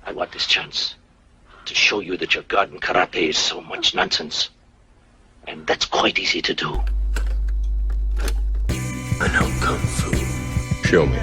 I want this chance to show you that your God in karate is so much nonsense. And that's quite easy to do. I know Kung Fu. Show me.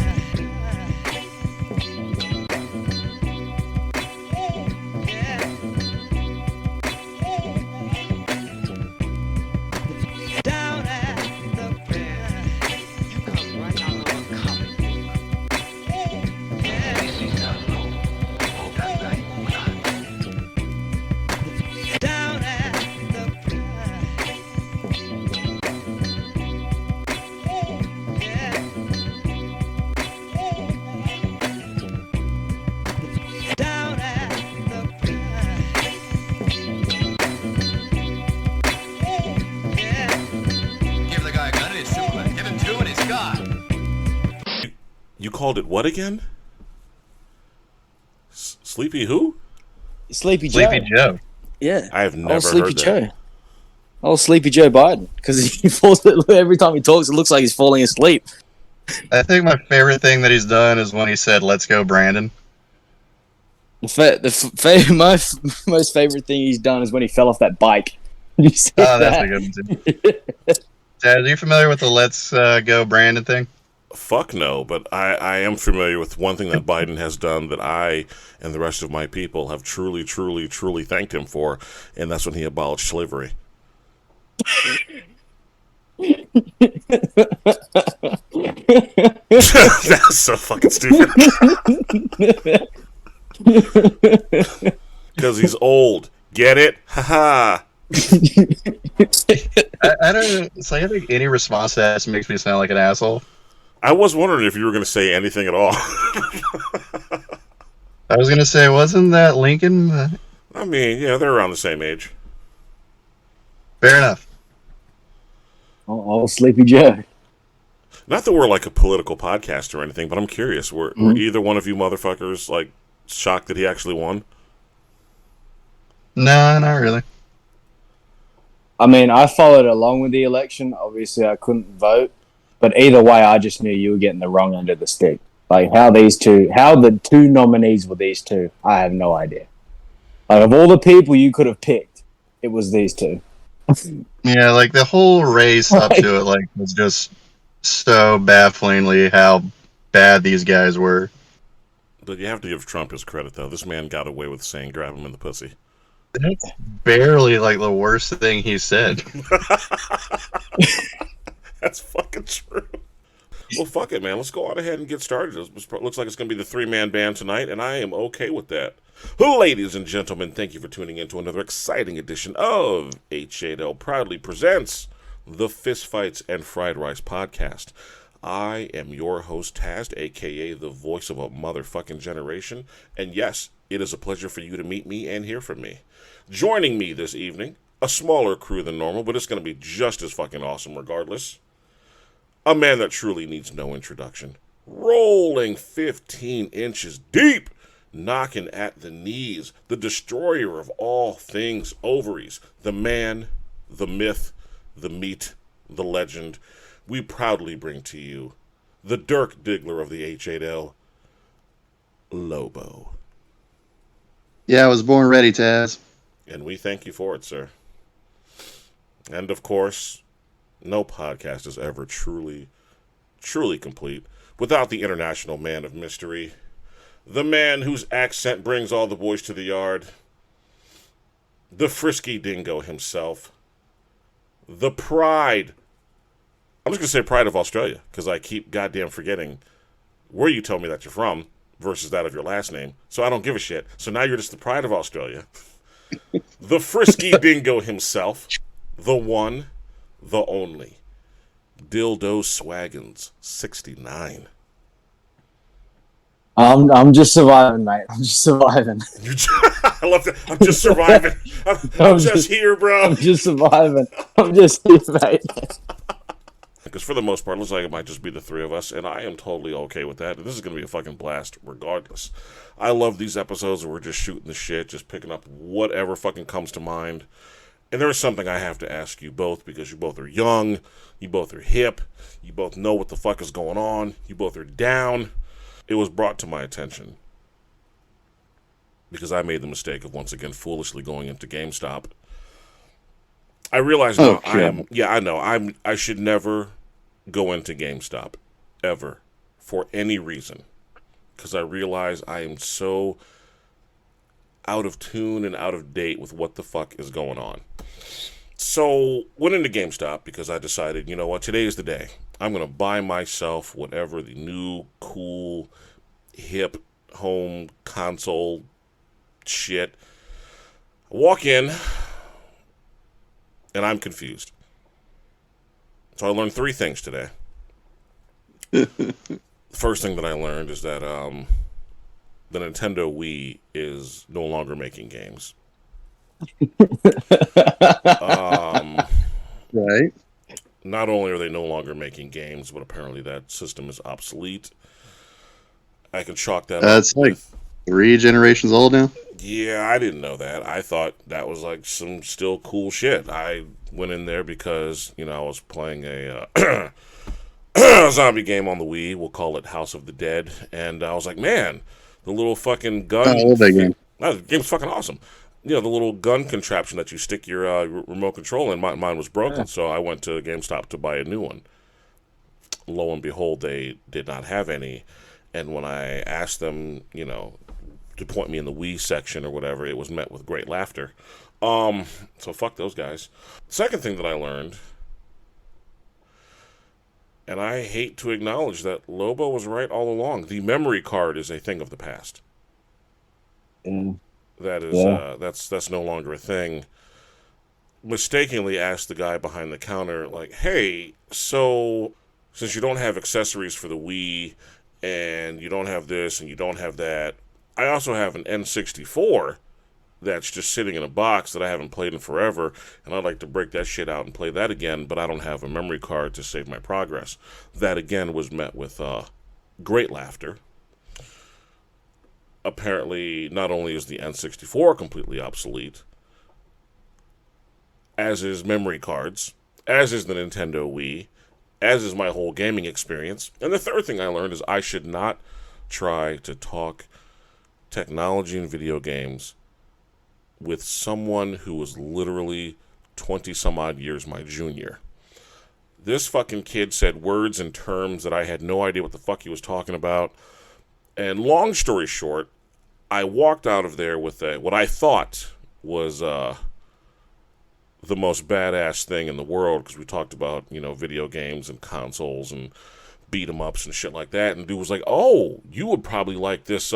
You called it what again? Sleepy who? Sleepy Joe. Yeah. I have never heard that. Oh, Sleepy Joe Biden. Because he falls every time he talks, it looks like he's falling asleep. I think my favorite thing that he's done is when he said, "Let's go, Brandon." My most favorite thing he's done is when he fell off that bike. You see that's a good one too. Dad, are you familiar with the "Let's go, Brandon" thing? Fuck no, but I am familiar with one thing that Biden has done that I and the rest of my people have truly thanked him for, and that's when he abolished slavery. That's so fucking stupid. Because he's old. Get it? Haha. I don't. It's like I think any response to that makes me sound like an asshole. I was wondering if you were going to say anything at all. I was going to say, wasn't that Lincoln? I mean, yeah, they're around the same age. Fair enough. Oh, Sleepy Joe. Not that we're like a political podcast or anything, but I'm curious. Were either one of you motherfuckers like shocked that he actually won? No, not really. I mean, I followed along with the election. Obviously, I couldn't vote. But either way, I just knew you were getting the wrong end of the stick. Like, how the two nominees were these two, I have no idea. Like, of all the people you could have picked, it was these two. Yeah, like, the whole race up to it, like, was just so bafflingly how bad these guys were. But you have to give Trump his credit, though. This man got away with saying grab him in the pussy. That's barely, like, the worst thing he said. That's fucking true. Well, fuck it, man. Let's go on ahead and get started. It looks like it's going to be the three-man band tonight, and I am okay with that. Ladies and gentlemen, thank you for tuning in to another exciting edition of H8L proudly presents the Fist Fights and Fried Rice podcast. I am your host, Taz, a.k.a. the voice of a motherfucking generation, and yes, it is a pleasure for you to meet me and hear from me. Joining me this evening, a smaller crew than normal, but it's going to be just as fucking awesome regardless. A man that truly needs no introduction. Rolling 15 inches deep. Knocking at the knees. The destroyer of all things ovaries. The man, the myth, the meat, the legend. We proudly bring to you the Dirk Diggler of the H8L, Lobo. Yeah, I was born ready, Taz. And we thank you for it, sir. And of course, no podcast is ever truly complete without the international man of mystery, the man whose accent brings all the boys to the yard, the Frisky Dingo himself, the pride. I'm just going to say pride of Australia, because I keep goddamn forgetting where you tell me that you're from versus that of your last name, so I don't give a shit. So now you're just the pride of Australia. The Frisky Dingo himself, the one, the only, Dildo Swaggins 69. I'm just surviving, mate. I'm just surviving. I love that. I'm just surviving. I'm just here, bro. I'm just surviving. I'm just here, mate. Because for the most part, it looks like it might just be the three of us, and I am totally okay with that. And this is going to be a fucking blast regardless. I love these episodes where we're just shooting the shit, just picking up whatever fucking comes to mind. And there is something I have to ask you both, because you both are young, you both are hip, you both know what the fuck is going on, you both are down. It was brought to my attention because I made the mistake of once again foolishly going into GameStop. I realize Oh, now I know I should never go into GameStop ever for any reason, because I realize I am so out of tune and out of date with what the fuck is going on. So went into GameStop because I decided, you know what, today is the day. I'm gonna buy myself whatever the new cool hip home console shit. I walk in and I'm confused. So I learned 3 things today. The first thing that I learned is that the Nintendo Wii is no longer making games. Right. Not only are they no longer making games, but apparently that system is obsolete. I can chalk that up It's like with... 3 generations old now. Yeah, I didn't know that. I thought that was like some still cool shit. I went in there because, you know, I was playing a zombie game on the Wii. We'll call it House of the Dead. And I was like, man, the little fucking gun... I love that game. The game's fucking awesome. You know, the little gun contraption that you stick your remote control in, mine was broken, so I went to GameStop to buy a new one. Lo and behold, they did not have any. And when I asked them, you know, to point me in the Wii section or whatever, it was met with great laughter. So fuck those guys. Second thing that I learned, and I hate to acknowledge that Lobo was right all along, the memory card is a thing of the past. That is, that's no longer a thing. Mistakenly asked the guy behind the counter, like, hey, so since you don't have accessories for the Wii, and you don't have this, and you don't have that, I also have an N64 that's just sitting in a box that I haven't played in forever, and I'd like to break that shit out and play that again, but I don't have a memory card to save my progress. That, again, was met with great laughter. Apparently, not only is the N64 completely obsolete, as is memory cards, as is the Nintendo Wii, as is my whole gaming experience. And the third thing I learned is I should not try to talk technology and video games with someone who was literally 20 some odd years my junior. This fucking kid said words and terms that I had no idea what the fuck he was talking about. And long story short, I walked out of there with what I thought was the most badass thing in the world, because we talked about, you know, video games and consoles and beat 'em ups and shit like that. And dude was like, "Oh, you would probably like this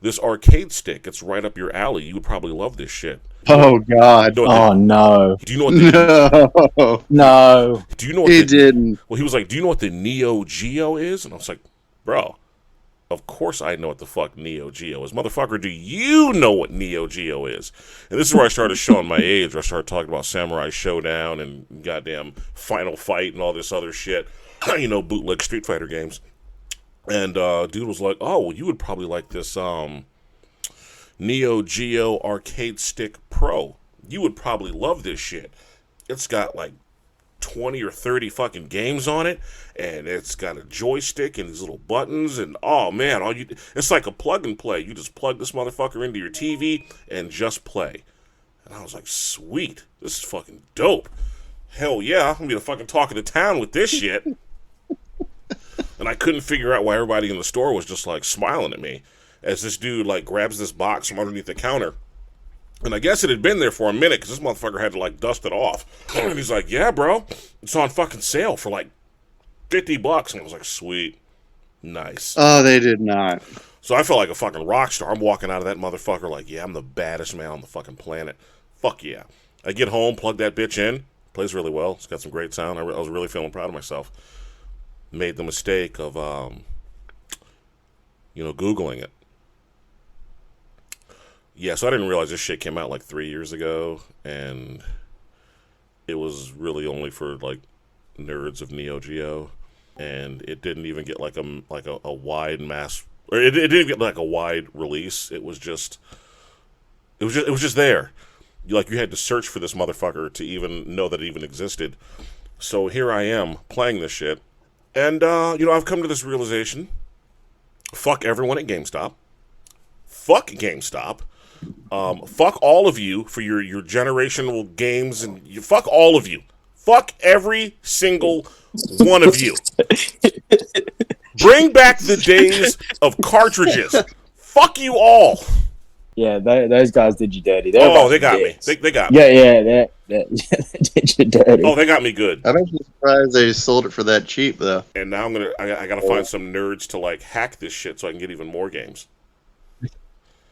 this arcade stick. It's right up your alley. You would probably love this shit." Oh God! No! Do you know what? The, No! Do you know what? He didn't. Well, he was like, "Do you know what the Neo Geo is?" And I was like, "Bro, of course I know what the fuck Neo Geo is. Motherfucker, do you know what Neo Geo is?" And this is where I started showing my age, where I started talking about Samurai Showdown and goddamn Final Fight and all this other shit. You know, bootleg Street Fighter games. And dude was like, "Oh, well, you would probably like this Neo Geo Arcade Stick Pro. You would probably love this shit. It's got like 20 or 30 fucking games on it, and it's got a joystick and these little buttons, and oh man, it's like a plug and play. You just plug this motherfucker into your TV and just play." And I was like, sweet, this is fucking dope. Hell yeah, I'm gonna be the fucking talk of the town with this shit. And I couldn't figure out why everybody in the store was just like smiling at me as this dude like grabs this box from underneath the counter. And I guess it had been there for a minute, because this motherfucker had to like dust it off. And he's like, "Yeah, bro, it's on fucking sale for like $50. And I was like, sweet. Nice. Oh, they did not. So I felt like a fucking rock star. I'm walking out of that motherfucker like, yeah, I'm the baddest man on the fucking planet. Fuck yeah. I get home, plug that bitch in. Plays really well. It's got some great sound. I was really feeling proud of myself. Made the mistake of, Googling it. Yeah, so I didn't realize this shit came out like 3 years ago, and it was really only for like nerds of Neo Geo, and it didn't even get like a wide mass, or it didn't get like a wide release. It was just there. You had to search for this motherfucker to even know that it even existed. So here I am playing this shit, and I've come to this realization: fuck everyone at GameStop. fuck GameStop. Fuck all of you for your generational games, and fuck all of you. Fuck every single one of you. Bring back the days of cartridges. Fuck you all. Yeah, those guys did you dirty. They got me. They got me. Yeah, they did you dirty. Oh, they got me good. I'm actually surprised they sold it for that cheap, though. And now I gotta find some nerds to like hack this shit so I can get even more games.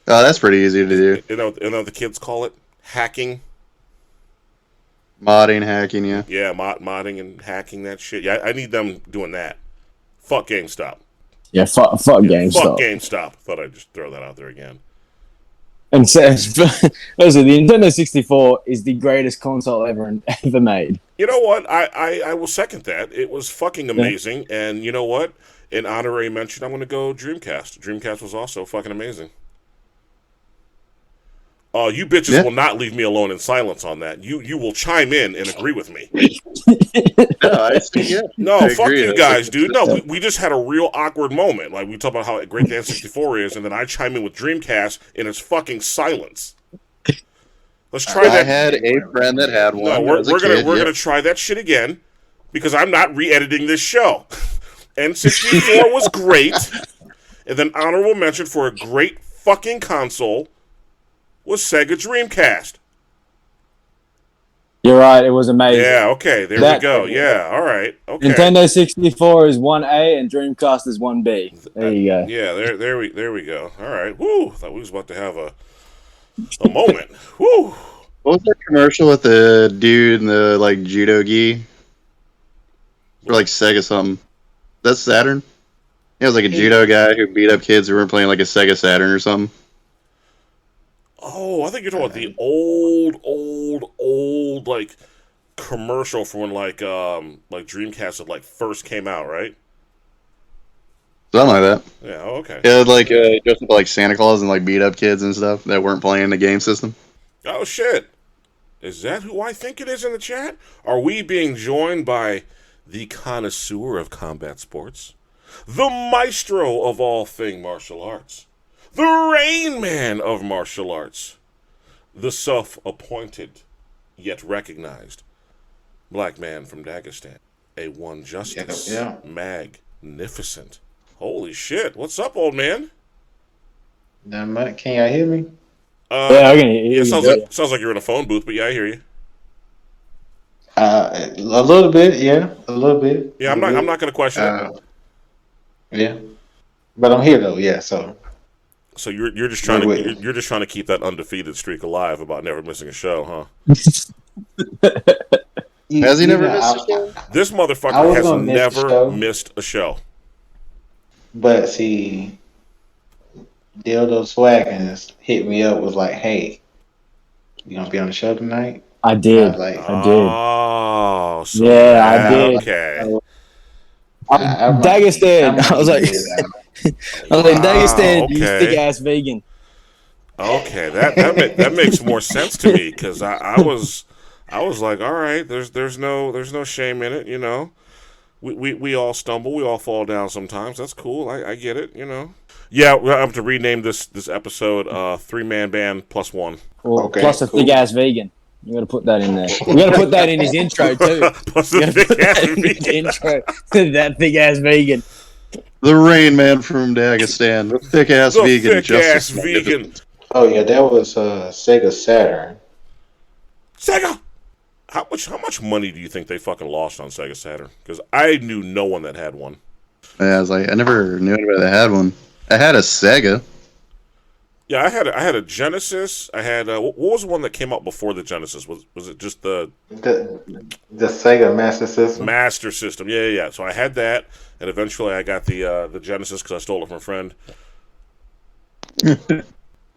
Oh, that's pretty easy to do. You know what the kids call it? Hacking. Modding, hacking, yeah. Yeah, modding and hacking that shit. Yeah, I need them doing that. Fuck GameStop. Yeah, fuck GameStop. Fuck GameStop. Thought I'd just throw that out there again. And so, listen, the Nintendo 64 is the greatest console ever made. You know what? I will second that. It was fucking amazing. Yeah. And you know what? In honorary mention, I'm going to go Dreamcast. Dreamcast was also fucking amazing. You bitches will not leave me alone in silence on that. You will chime in and agree with me. No, fuck you guys, dude. No, we just had a real awkward moment. Like, we talk about how great the N64 is, and then I chime in with Dreamcast, and it's fucking silence. Let's try that. I had a friend that had one. No, we're gonna try that shit again, because I'm not re-editing this show. N64 was great, and then honorable mention for a great fucking console was Sega Dreamcast. You're right, it was amazing. Yeah, okay, there we go. Yeah, all right. Okay. Nintendo 64 is 1A and Dreamcast is 1B. There you go. Yeah, there we go. All right. Woo! Thought we was about to have a moment. Woo! What was that commercial with the dude in the like judo gi? Or like Sega something. That's Saturn? Yeah, it was like a judo guy who beat up kids who were playing like a Sega Saturn or something. Oh, I think you're talking about the old like commercial from when like Dreamcast had like first came out, right? Something like that. Yeah. Oh, okay. Yeah, like dressed up like Santa Claus and like beat up kids and stuff that weren't playing the game system. Oh shit! Is that who I think it is in the chat? Are we being joined by the connoisseur of combat sports, the maestro of all thing martial arts, the Rain Man of martial arts, the self-appointed, yet recognized, black man from Dagestan, a one justice, magnificent. Holy shit, what's up, old man? Can y'all hear me? Yeah, I can hear you. Sounds like you're in a phone booth, but yeah, I hear you. A little bit, yeah, a little bit. Yeah, I'm not going to question it. Yeah, but I'm here though, yeah, so... So you're just trying to keep that undefeated streak alive about never missing a show, huh? Has he never missed a show? This motherfucker has never missed a show. But see, Dildo Swaggins hit me up, was like, "Hey, you gonna be on the show tonight?" I did. I did. Oh, so yeah, I did. Okay. Dagestan. I was like, Dagestan, you thick ass vegan. Okay, that makes more sense to me because I was like, all right, there's no shame in it, you know. We all stumble, we all fall down sometimes. That's cool. I get it, you know. Yeah, we're gonna have to rename this episode 3-man band plus one. Well, okay, plus a thick ass vegan. You gotta put that in there. You gotta put that in his intro too. Plus a thick ass vegan. Intro. That thick ass vegan. The Rain Man from Dagestan. The thick ass vegan. Thick ass vegan. Oh yeah, that was Sega Saturn. Sega. How much money do you think they fucking lost on Sega Saturn? Because I knew no one that had one. Yeah, I was like, I never knew anybody that had one. I had a Sega. Yeah, I had a Genesis. I had what was the one that came out before the Genesis? Was it just the Sega Master System? Master System. Yeah. So I had that, and eventually I got the Genesis because I stole it from a friend.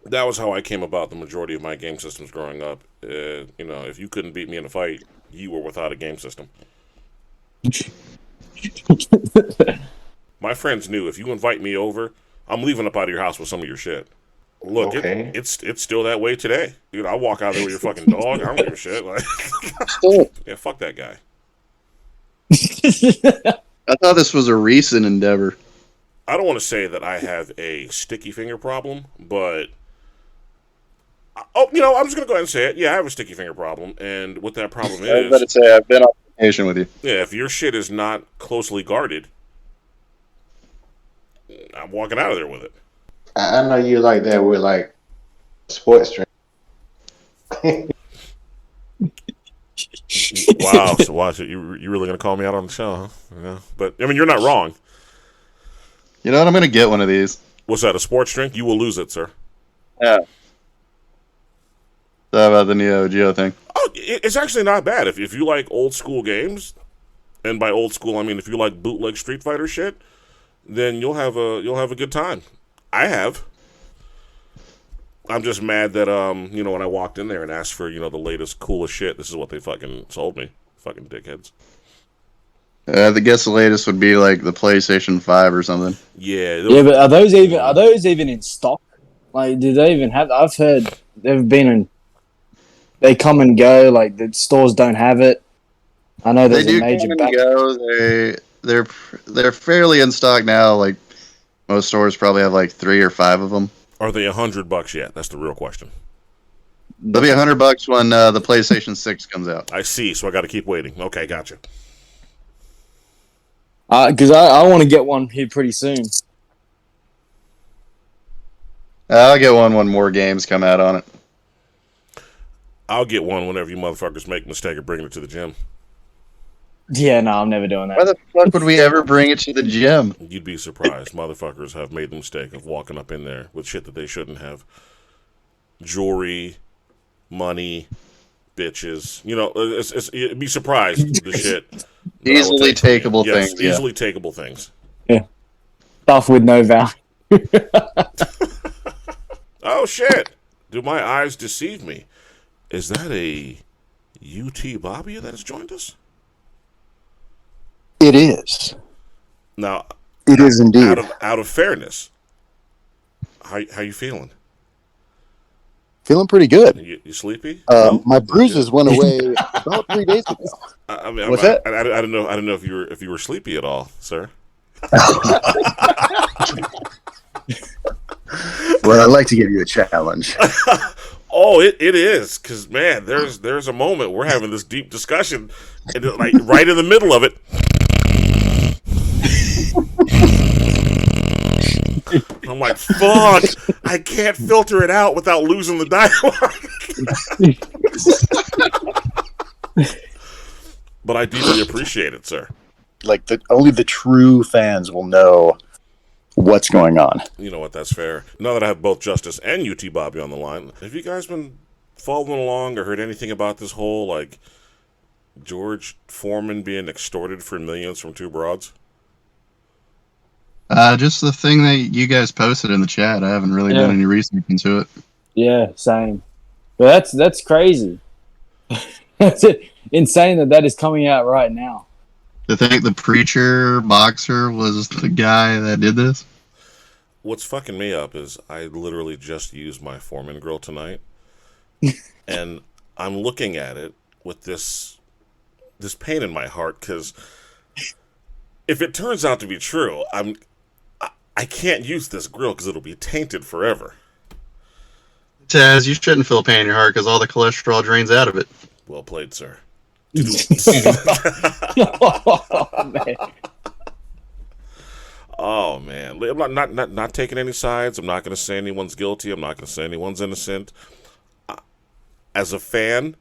That was how I came about the majority of my game systems growing up. You know, if you couldn't beat me in a fight, you were without a game system. My friends knew if you invite me over, I'm leaving up out of your house with some of your shit. Look, okay. It's still that way today, dude. I'll walk out there with your fucking dog. I don't give a shit. Like, yeah, fuck that guy. I thought this was a recent endeavor. I don't want to say that I have a sticky finger problem, but I'm just gonna go ahead and say it. Yeah, I have a sticky finger problem, and what that problem I was is, about to say I've been on vacation with you. yeah, if your shit is not closely guarded, I'm walking out of there with it. I know you like that with like sports drink. Wow, so watch it. You really gonna call me out on the show, huh? Yeah, but I mean, you're not wrong. You know what? I'm gonna get one of these. What's that? A sports drink? You will lose it, sir. Yeah. How about the Neo Geo thing? Oh, it's actually not bad if you like old school games, and by old school I mean if you like bootleg Street Fighter shit, then you'll have a good time. I have. I'm just mad that when I walked in there and asked for the latest coolest shit, this is what they fucking sold me, fucking dickheads. I guess the latest would be like the PlayStation 5 or something. Yeah. Yeah, but are those even in stock? Like, do they even have? I've heard they've been in. They come and go. Like the stores don't have it. I know They there's do a major come and go. They're fairly in stock now. Like most stores probably have like 3 or 5 of them. Are they $100 yet? That's the real question. They'll be $100 when the PlayStation 6 comes out. I see. So I got to keep waiting. Okay, gotcha. Because I want to get one here pretty soon. I'll get one when more games come out on it. I'll get one whenever you motherfuckers make a mistake of bringing it to the gym. Yeah, no, I'm never doing that. Why the fuck would we ever bring it to the gym? You'd be surprised. Motherfuckers have made the mistake of walking up in there with shit that they shouldn't have. Jewelry, money, bitches. You'd be surprised the shit. Easily takeable Yes, things. Yeah. easily takeable things. Yeah, stuff with no value. Oh shit! Do my eyes deceive me? Is that a UTBABYA that has joined us? It is. Now, It is indeed. out of fairness, how you feeling? Feeling pretty good. You sleepy? No? My bruises went away about 3 days ago. I mean, What's that? I don't know. I don't know if you were sleepy at all, sir. Well, I'd like to give you a challenge. Oh, it is, because man, there's a moment we're having this deep discussion, and like right in the middle of it, I'm like, fuck, I can't filter it out without losing the dialogue. But I deeply appreciate it, sir. Like only the true fans will know what's going on. You know what? That's fair. Now that I have both Justice and UTBABYA on the line, have you guys been following along or heard anything about this whole like George Foreman being extorted for millions from two broads? Just the thing that you guys posted in the chat. I haven't really done any research into it. Yeah, same. But that's crazy. That's insane that is coming out right now. To think the preacher boxer was the guy that did this? What's fucking me up is I literally just used my Foreman grill tonight, and I'm looking at it with this pain in my heart because if it turns out to be true, I can't use this grill because it'll be tainted forever. Taz, you shouldn't feel pain in your heart because all the cholesterol drains out of it. Well played, sir. Oh, man. Oh man, I'm not taking any sides. I'm not going to say anyone's guilty. I'm not going to say anyone's innocent. As a fan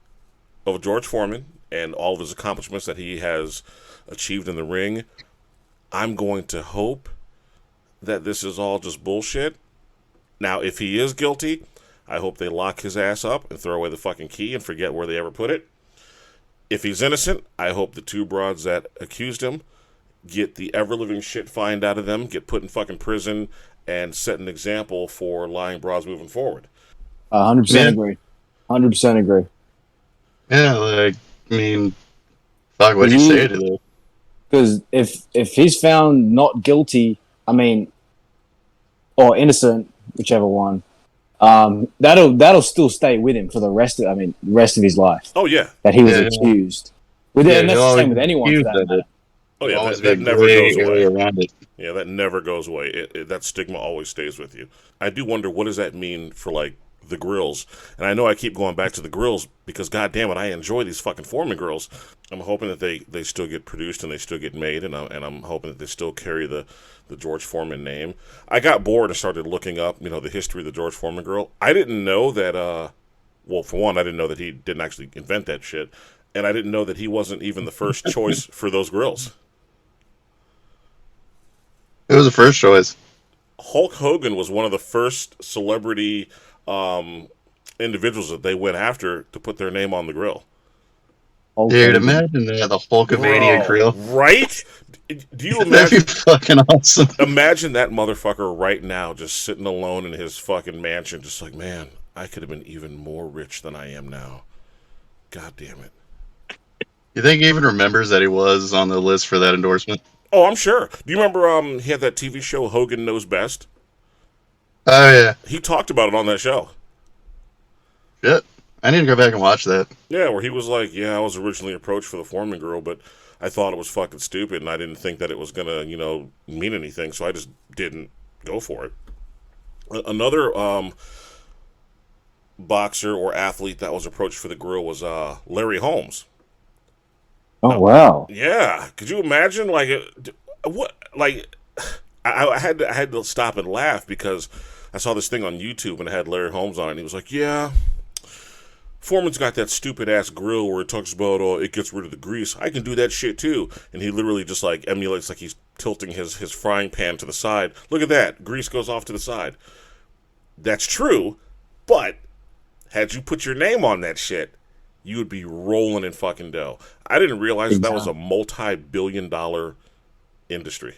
of George Foreman and all of his accomplishments that he has achieved in the ring, I'm going to hope that this is all just bullshit. Now, if he is guilty, I hope they lock his ass up and throw away the fucking key and forget where they ever put it. If he's innocent, I hope the two broads that accused him get the ever-living shit fined out of them, get put in fucking prison, and set an example for lying broads moving forward. 100% agree. 100% agree. Yeah, like, I mean, fuck, what do you say to that? Because if he's found not guilty, I mean, or innocent, whichever one, that'll still stay with him for the rest of his life. Oh yeah, that he was accused. And that's the same with anyone for that matter. Oh yeah, Always that been never gray goes area away. around it. Yeah, that never goes away. That stigma always stays with you. I do wonder, what does that mean for like the grills? And I know I keep going back to the grills because, god damn it, I enjoy these fucking Foreman grills. I'm hoping that they still get produced and they still get made, and I'm hoping that they still carry the George Foreman name. I got bored and started looking up, the history of the George Foreman grill. I didn't know that. Well, for one, I didn't know that he didn't actually invent that shit, and I didn't know that he wasn't even the first choice for those grills. It was the first choice. Hulk Hogan was one of the first celebrity individuals that they went after to put their name on the grill. Dude, imagine that, the Hulkamania grill. Right? Do you That'd imagine? be fucking awesome. Imagine that motherfucker right now just sitting alone in his fucking mansion, just like, man, I could have been even more rich than I am now. God damn it. You think he even remembers that he was on the list for that endorsement? Oh, I'm sure. Do you remember he had that TV show, Hogan Knows Best? Oh, yeah. He talked about it on that show. Shit. I need to go back and watch that. Yeah, where he was like, yeah, I was originally approached for the Foreman girl, but I thought it was fucking stupid, and I didn't think that it was going to, mean anything, so I just didn't go for it. Another boxer or athlete that was approached for the grill was Larry Holmes. Oh, wow. Yeah, could you imagine, like, what, like, I had to stop and laugh because I saw this thing on YouTube and it had Larry Holmes on it, and he was like, yeah, Foreman's got that stupid ass grill where it talks about it gets rid of the grease. I can do that shit too. And he literally just like emulates, like he's tilting his frying pan to the side. Look at that. Grease goes off to the side. That's true, but had you put your name on that shit, you would be rolling in fucking dough. I didn't realize that was a multi-billion-dollar industry.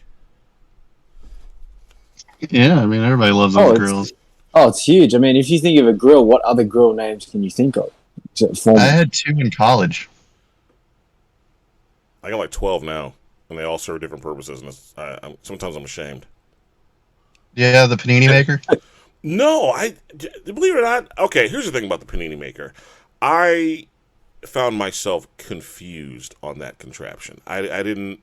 Yeah, I mean, everybody loves those grills. Oh, it's huge. I mean, if you think of a grill, what other grill names can you think of? I had 2 in college. I got like 12 now, and they all serve different purposes, and sometimes I'm ashamed. Yeah, the panini maker? No, believe it or not, okay, here's the thing about the panini maker. I found myself confused on that contraption. I didn't...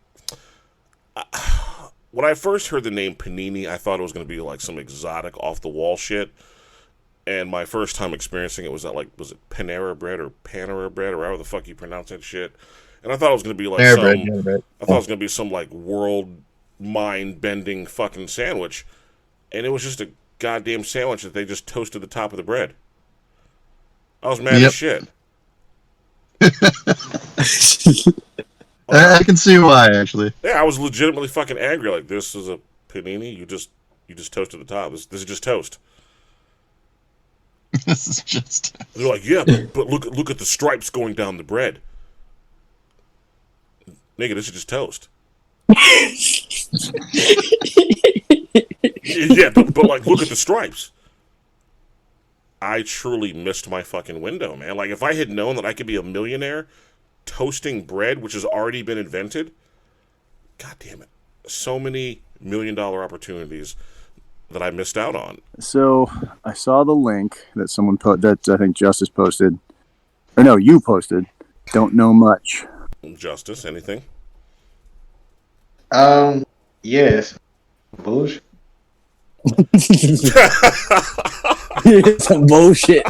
when I first heard the name Panini, I thought it was going to be like some exotic off-the-wall shit. And my first time experiencing it was at, like, was it Panera Bread or Panera Bread or however the fuck you pronounce that shit? And I thought it was going to be like I thought it was going to be some, like, world mind-bending fucking sandwich. And it was just a goddamn sandwich that they just toasted the top of the bread. I was mad as shit. I can see why, actually. Yeah, I was legitimately fucking angry. Like, this is a panini. You just toasted the top. This is just toast. This is just. They're like, yeah, but look at the stripes going down the bread. Nigga, this is just toast. Yeah, but like, look at the stripes. I truly missed my fucking window, man. Like, if I had known that I could be a millionaire toasting bread, which has already been invented, god damn it. So many $1 million opportunities that I missed out on. So I saw the link that someone that I think Justice posted. Or no, you posted. Don't know much. Justice, anything? Yes. Bullshit. Some bullshit.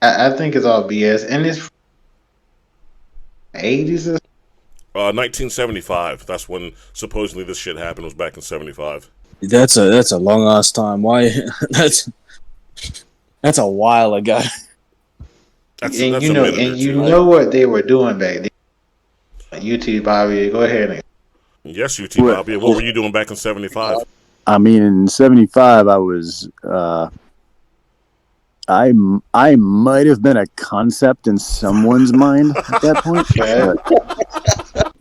I think it's all BS, and it's 80s. 1975. That's when supposedly this shit happened. Was back in 75. That's a long ass time. Why? That's a while ago. That's you know what they were doing back then. UTBABYA, go ahead. Yes, UTBABYA. What were you doing back in 75? I mean, in 75, I was, I might have been a concept in someone's mind at that point.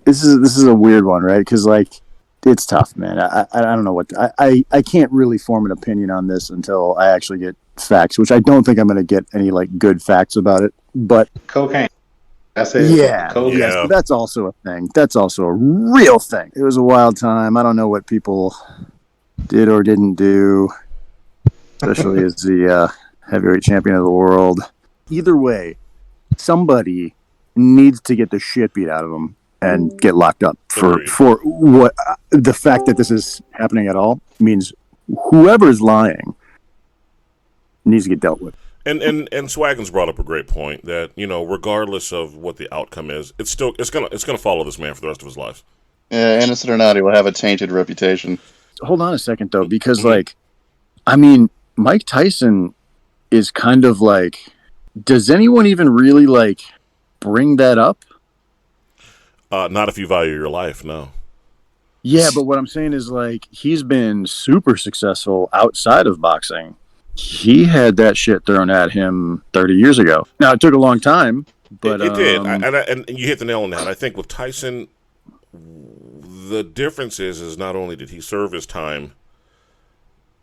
This is a weird one, right? Because, like, it's tough, man. I don't know what... I can't really form an opinion on this until I actually get facts, which I don't think I'm going to get any, like, good facts about it. But... Cocaine. That's it. Yeah. Yes, but that's also a thing. That's also a real thing. It was a wild time. I don't know what people did or didn't do, especially as the heavyweight champion of the world. Either way, somebody needs to get the shit beat out of them and get locked up Agreed. for what the fact that this is happening at all means whoever's lying needs to get dealt with. And Swaggins brought up a great point that, you know, regardless of what the outcome is, it's gonna follow this man for the rest of his life. Yeah, innocent or not, he will have a tainted reputation. Hold on a second though, because like, I mean, Mike Tyson is kind of like, does anyone even really like bring that up? Not if you value your life, no. Yeah, but what I'm saying is like, he's been super successful outside of boxing. He had that shit thrown at him 30 years ago. Now, it took a long time, but it did. And you hit the nail on that. I think with Tyson, the difference is not only did he serve his time,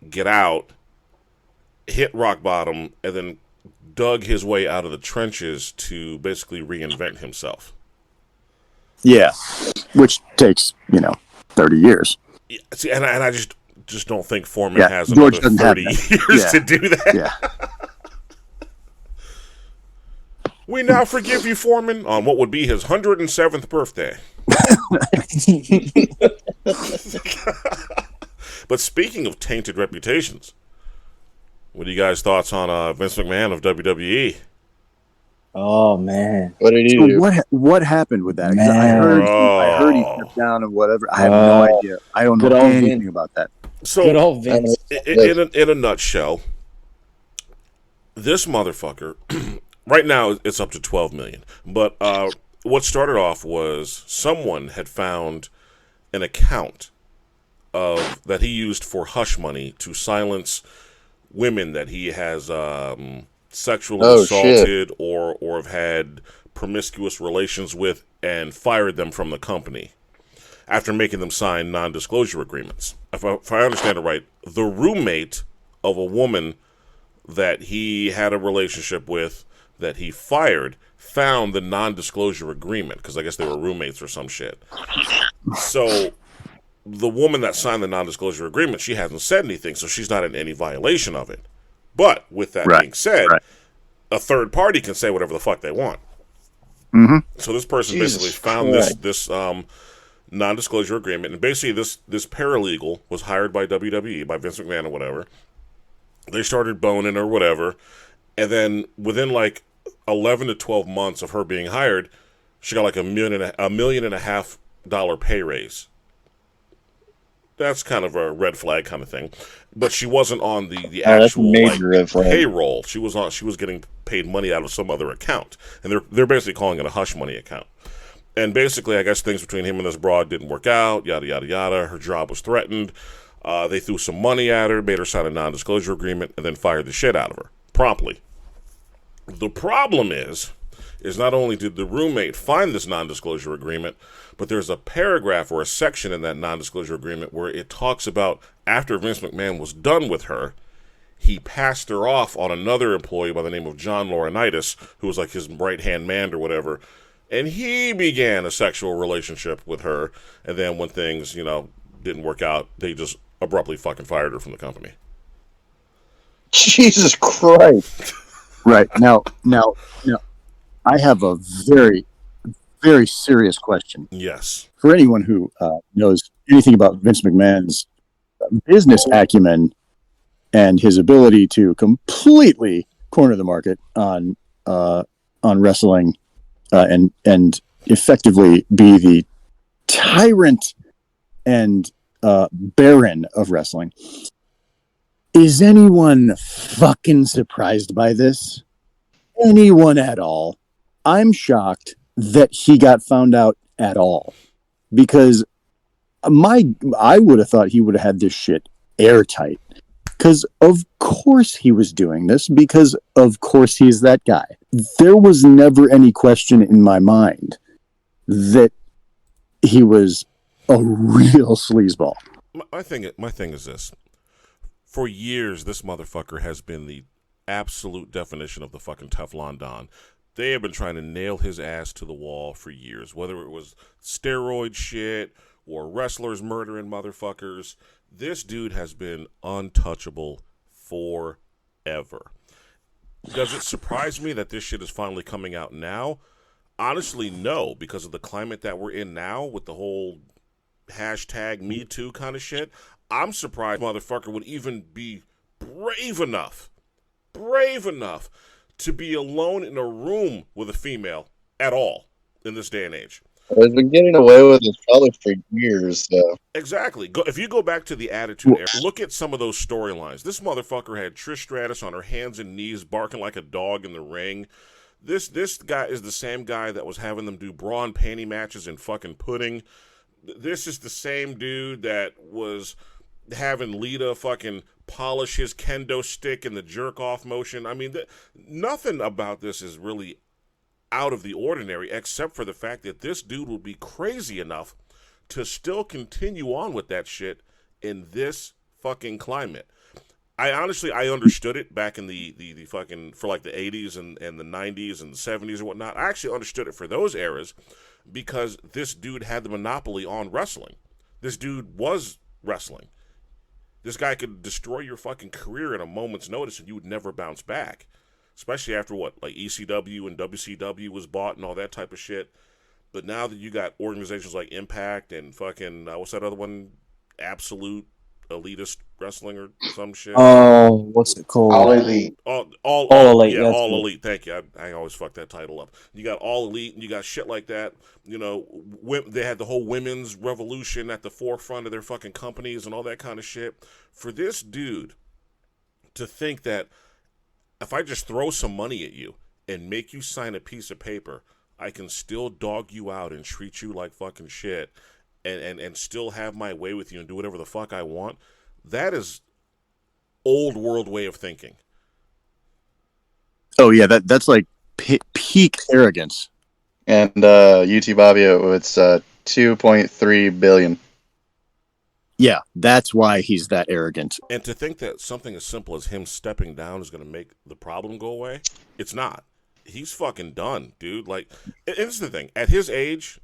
get out, hit rock bottom, and then dug his way out of the trenches to basically reinvent himself. yeah, which takes, 30 years. Yeah, see, and I just don't think Foreman has George another 30 years to do that. Yeah. We now forgive you, Foreman, on what would be his 107th birthday. But speaking of tainted reputations, what are you guys' thoughts on Vince McMahon of WWE? Oh man, What did he So do? what happened with that? 'Cause Man. I heard he stepped down and whatever. I have no idea. I don't Good know old anything Vince. about that. So, good old Vince. in a nutshell, this motherfucker, right now it's up to 12 million. But what started off was someone had found an account that he used for hush money to silence women that he has sexually assaulted or have had promiscuous relations with, and fired them from the company after making them sign non-disclosure agreements. If I understand it right, the roommate of a woman that he had a relationship with that he fired found the non-disclosure agreement, because I guess they were roommates or some shit. So the woman that signed the non-disclosure agreement, she hasn't said anything, so she's not in any violation of it. But with that being said, a third party can say whatever the fuck they want. Mm-hmm. So this person Jesus basically found Christ. this non-disclosure agreement, and basically this paralegal was hired by WWE, by Vince McMahon or whatever. They started boning or whatever, and then within like 11 to 12 months of her being hired, she got like $1.5 million pay raise. That's kind of a red flag kind of thing, but she wasn't on the actual red flag. payroll. She was getting paid money out of some other account, and they're basically calling it a hush money account. And basically, I guess things between him and this broad didn't work out. Yada yada yada. Her job was threatened. They threw some money at her, made her sign a non-disclosure agreement, and then fired the shit out of her promptly. The problem is not only did the roommate find this non-disclosure agreement, but there's a paragraph or a section in that non-disclosure agreement where it talks about after Vince McMahon was done with her, he passed her off on another employee by the name of John Laurinaitis, who was like his right-hand man or whatever, and he began a sexual relationship with her, and then when things, didn't work out, they just abruptly fucking fired her from the company. Jesus Christ. Right. Now, I have a very, very serious question Yes. for anyone who knows anything about Vince McMahon's business acumen and his ability to completely corner the market on wrestling and effectively be the tyrant and baron of wrestling. Is anyone fucking surprised by this? Anyone at all? I'm shocked that he got found out at all, because I would have thought he would have had this shit airtight, because of course he was doing this, because of course he's that guy. There was never any question in my mind that he was a real sleazeball. My thing is this. For years, this motherfucker has been the absolute definition of the fucking Teflon Don. They have been trying to nail his ass to the wall for years, whether it was steroid shit or wrestlers murdering motherfuckers. This dude has been untouchable forever. Does it surprise me that this shit is finally coming out now? Honestly, no, because of the climate that we're in now with the whole hashtag Me Too kind of shit. I'm surprised motherfucker would even be brave enough to be alone in a room with a female at all in this day and age. He's been getting away with his color for years, so. Exactly. If you go back to the Attitude Era, look at some of those storylines. This motherfucker had Trish Stratus on her hands and knees barking like a dog in the ring. This guy is the same guy that was having them do bra and panty matches in fucking pudding. This is the same dude that was having Lita fucking polish his kendo stick in the jerk-off motion. I mean, nothing about this is really out of the ordinary, except for the fact that this dude will be crazy enough to still continue on with that shit in this fucking climate. I understood it back in the fucking, for like the 80s and the 90s and the 70s and whatnot. I actually understood it for those eras because this dude had the monopoly on wrestling. This dude was wrestling. This guy could destroy your fucking career at a moment's notice and you would never bounce back. Especially after like ECW and WCW was bought and all that type of shit. But now that you got organizations like Impact and fucking, what's that other one? Absolute Elitist Wrestling or some shit. Oh, what's it called? All Elite. All Elite. Yeah, That's All it. Elite. Thank you. I always fuck that title up. You got All Elite and you got shit like that. You know, they had the whole women's revolution at the forefront of their fucking companies and all that kind of shit. For this dude to think that if I just throw some money at you and make you sign a piece of paper, I can still dog you out and treat you like fucking shit and still have my way with you and do whatever the fuck I want. That is old world way of thinking. Oh yeah, that's like peak arrogance. And UTBABYA, it's 2.3 billion. Yeah, that's why he's that arrogant. And to think that something as simple as him stepping down is going to make the problem go away, it's not. He's fucking done, dude. Like, and this is the thing. At his age,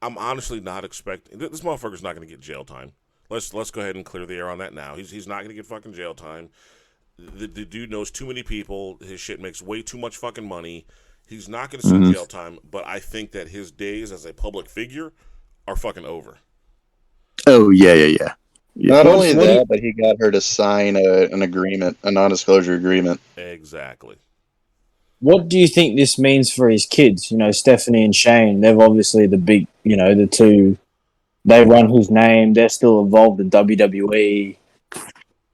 I'm honestly not expecting... This motherfucker's not going to get jail time. Let's go ahead and clear the air on that now. He's not going to get fucking jail time. The dude knows too many people. His shit makes way too much fucking money. He's not going to see jail time, but I think that his days as a public figure are fucking over. Oh, yeah. Not only that, but he got her to sign an agreement, a non-disclosure agreement. Exactly. What do you think this means for his kids? You know, Stephanie and Shane, they're obviously the big, you know, the two, they run his name, they're still involved in WWE.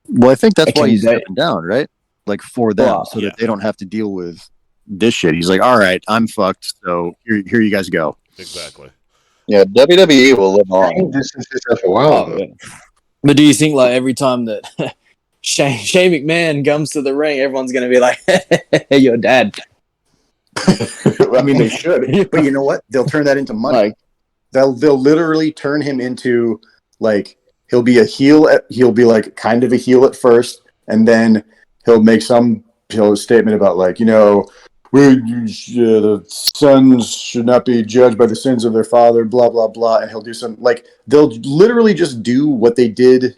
Well, I think that's why he's stepping down, right? Like for them, that they don't have to deal with this shit. He's like, all right, I'm fucked, so here you guys go. Exactly. Yeah, WWE will live on. This is for a while. Yeah. But do you think, like, every time that Shane McMahon comes to the ring, everyone's going to be like, hey, your dad? I mean, they should. But you know what? They'll turn that into money. They'll literally turn him into, like, he'll be a heel. He'll be, like, kind of a heel at first, and then he'll make some statement about, like, you know, the sons should not be judged by the sins of their father, blah, blah, blah. And he'll do some, like, they'll literally just do what they did.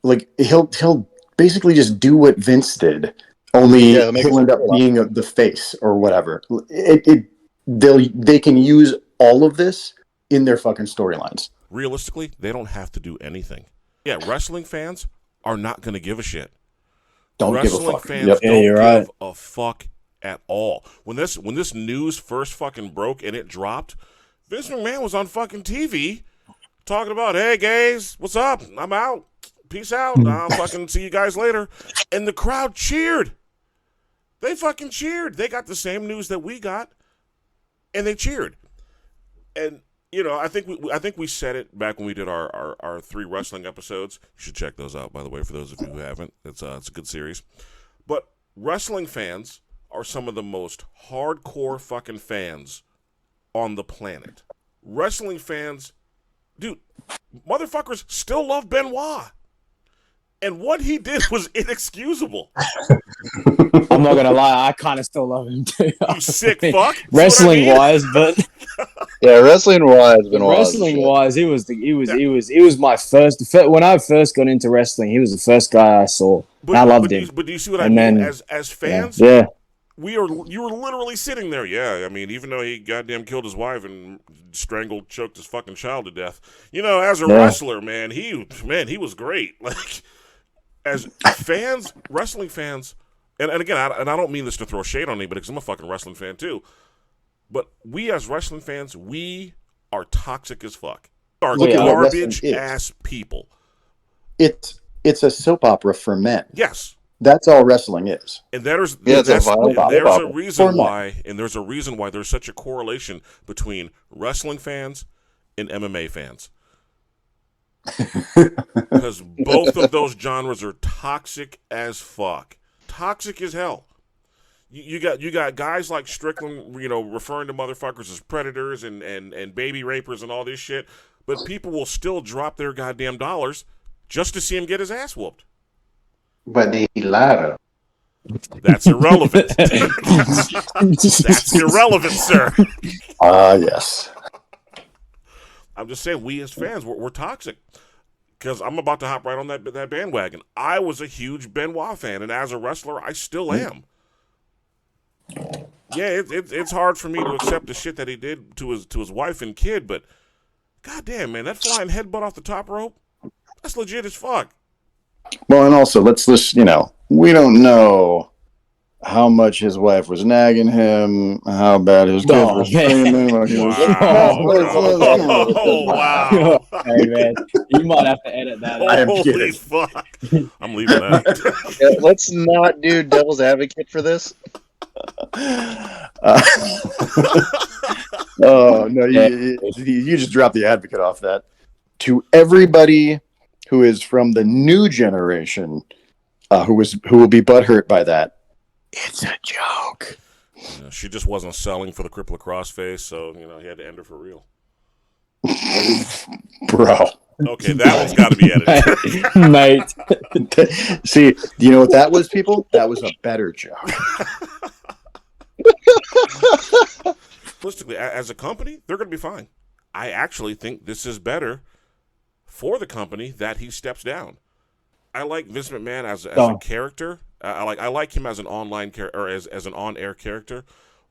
Like, he'll basically just do what Vince did, only he'll end up being the face or whatever. They can use all of this in their fucking storylines. Realistically, they don't have to do anything. Yeah, wrestling fans are not going to give a shit. Wrestling fans don't give a fuck at all. When this news first fucking broke and it dropped, Vince McMahon was on fucking TV talking about, hey guys, what's up? I'm out. Peace out. I'll fucking see you guys later. And the crowd cheered. They fucking cheered. They got the same news that we got, and they cheered. And you know, I think we said it back when we did our 3 wrestling episodes. You should check those out, by the way, for those of you who haven't. It's a good series. But wrestling fans are some of the most hardcore fucking fans on the planet. Wrestling fans, dude, motherfuckers still love Benoit. And what he did was inexcusable. I'm not gonna lie, I kind of still love him too. You sick fuck. Wrestling-wise, but yeah, wrestling-wise, Benoit. Wrestling-wise, he was my first. When I first got into wrestling, he was the first guy I saw. I loved him. But do you see what I mean? As fans, yeah. You were literally sitting there. Yeah, I mean, even though he goddamn killed his wife and strangled, choked his fucking child to death, as a wrestler, man, he was great. Like, as fans, wrestling fans, and again, I don't mean this to throw shade on anybody because I'm a fucking wrestling fan too, but we as wrestling fans, we are toxic as fuck. Are garbage ass people. It's a soap opera for men. Yes. That's all wrestling is. And there's a reason why there's such a correlation between wrestling fans and MMA fans. Because both of those genres are toxic as fuck. Toxic as hell. You got guys like Strickland, referring to motherfuckers as predators and baby rapers and all this shit, but people will still drop their goddamn dollars just to see him get his ass whooped. But did he lie though? That's irrelevant. That's irrelevant, sir. Yes. I'm just saying, we as fans, we're toxic. Because I'm about to hop right on that bandwagon. I was a huge Benoit fan, and as a wrestler, I still am. Yeah, it's hard for me to accept the shit that he did to his wife and kid, but goddamn, man, that flying headbutt off the top rope, that's legit as fuck. Well, and also, let's we don't know how much his wife was nagging him, how bad his kids were screaming. Wow. Hey, man, you might have to edit that out. Holy fuck. I'm leaving that. Let's not do devil's advocate for this. Oh, no, you just dropped the advocate off that. To everybody who is from the new generation, who will be butthurt by that, it's a joke. She just wasn't selling for the cripple cross face, so he had to end her for real. Bro. Okay, that one's got to be edited. Mate. See, you know what that was, people? That was a better joke. Realistically, as a company, they're going to be fine. I actually think this is better for the company that he steps down. I like Vince McMahon as a character. I like him as an online character or as an on-air character,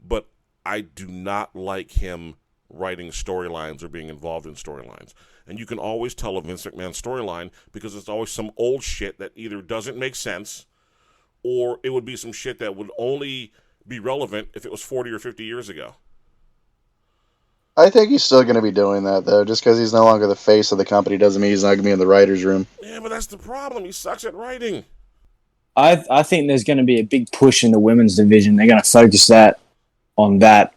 but I do not like him writing storylines or being involved in storylines. And you can always tell a Vince McMahon storyline because it's always some old shit that either doesn't make sense or it would be some shit that would only be relevant if it was 40 or 50 years ago. I think he's still going to be doing that, though. Just because he's no longer the face of the company doesn't mean he's not going to be in the writer's room. Yeah, but that's the problem. He sucks at writing. I think there's going to be a big push in the women's division. They're going to focus on that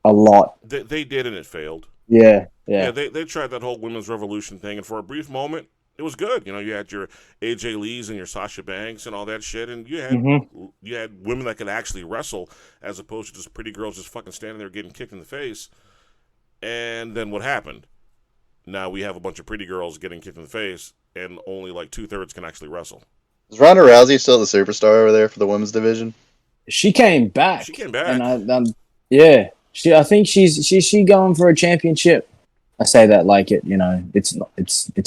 a lot. They did, and it failed. Yeah. They tried that whole women's revolution thing, and for a brief moment, it was good. You had your AJ Lees and your Sasha Banks and all that shit, and you had women that could actually wrestle as opposed to just pretty girls just fucking standing there getting kicked in the face. And then what happened? Now we have a bunch of pretty girls getting kicked in the face, and only like 2/3 can actually wrestle. Is Ronda Rousey still the superstar over there for the women's division? She came back. And I think she's going for a championship. I say that like it's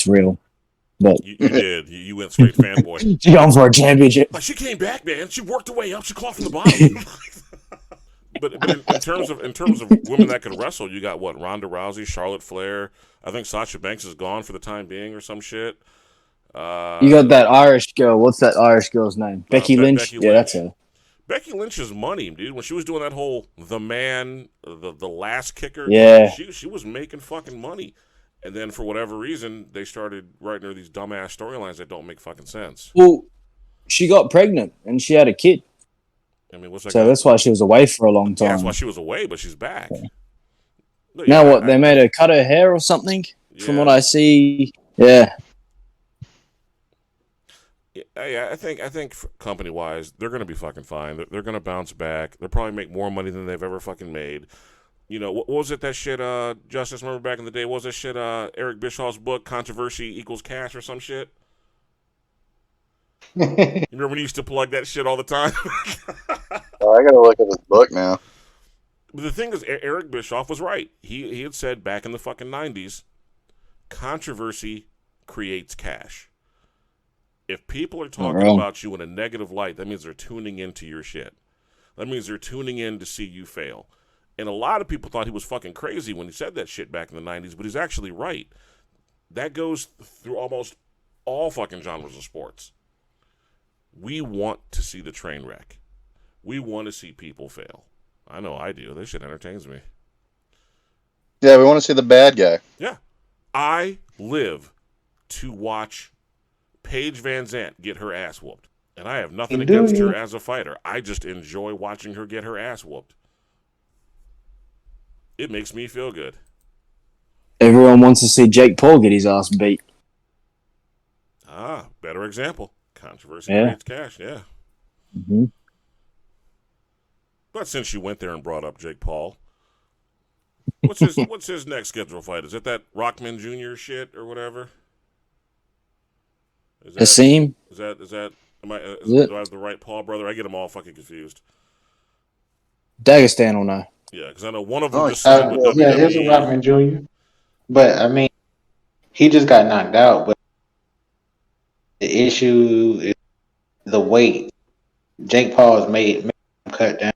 real. But you did. You went straight fanboy. She's going for a championship. Like, she came back, man. She worked her way up. She clawed from the bottom. But in terms of women that could wrestle, you got what? Ronda Rousey, Charlotte Flair. I think Sasha Banks is gone for the time being or some shit. You got that Irish girl. What's that Irish girl's name? Becky Lynch? Becky Yeah, that's her. Becky Lynch's money, dude. When she was doing that whole the last kicker, she was making fucking money. And then for whatever reason, they started writing her these dumbass storylines that don't make fucking sense. Well, she got pregnant and she had a kid. I mean, what's that? So that's why she was away for a long time. Yeah, that's why she was away, but she's back. Yeah. Now what? They made her cut her hair or something? Yeah. From what I see, yeah. Yeah, I think company wise, they're gonna be fucking fine. They're gonna bounce back. They'll probably make more money than they've ever fucking made. What was it that shit? Justice, remember back in the day? What was that shit? Eric Bischoff's book, Controversy Equals Cash, or some shit. You remember when he used to plug that shit all the time? Oh, I gotta look at this book now. But the thing is, Eric Bischoff was right. He had said back in the fucking 90s, controversy creates cash. If people are talking about you in a negative light, that means they're tuning into your shit. That means they're tuning in to see you fail. And a lot of people thought he was fucking crazy when he said that shit back in the 90s, but he's actually right. That goes through almost all fucking genres of sports. We want to see the train wreck. We want to see people fail. I know I do. This shit entertains me. Yeah, we want to see the bad guy. Yeah. I live to watch Paige Van Zant get her ass whooped. And I have nothing against her as a fighter. I just enjoy watching her get her ass whooped. It makes me feel good. Everyone wants to see Jake Paul get his ass beat. Ah, better example. Controversy creates cash, yeah. Mm-hmm. But since you went there and brought up Jake Paul, what's his next scheduled fight? Is it that Rockman Jr. shit or whatever? Hasim? Do I have the right Paul brother? I get them all fucking confused. Dagestan will know. Yeah, because I know one of them just signed with WWE. Yeah, it's a Rockman Jr. But I mean, he just got knocked out. But the issue is the weight. Jake Paul has made him cut down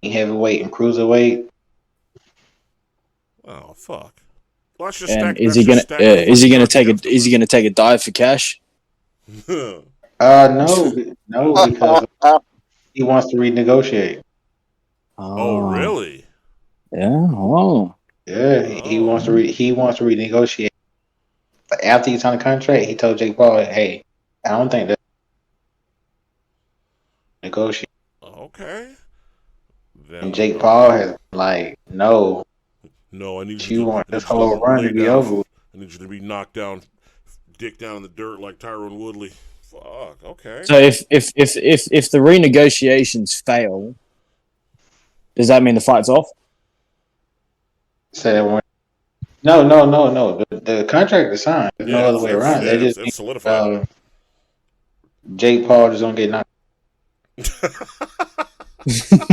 heavyweight and cruiserweight. Oh fuck! Well, that's just and is he gonna take a dive for cash? No, because he wants to renegotiate. Oh really? Yeah. Oh. Yeah, he wants to renegotiate. But after he signed the contract, he told Jake Paul, "Hey, I don't think that negotiate." Okay. Then, and Jake Paul has like, no, I need you want this whole run to be over. I need you to be knocked down, dick down in the dirt like Tyron Woodley. Fuck. Okay. So if the renegotiations fail, does that mean the fight's off? Say that one. No. The contract is signed. There's no other way around. It's solidified. Jake Paul just gonna get knocked. I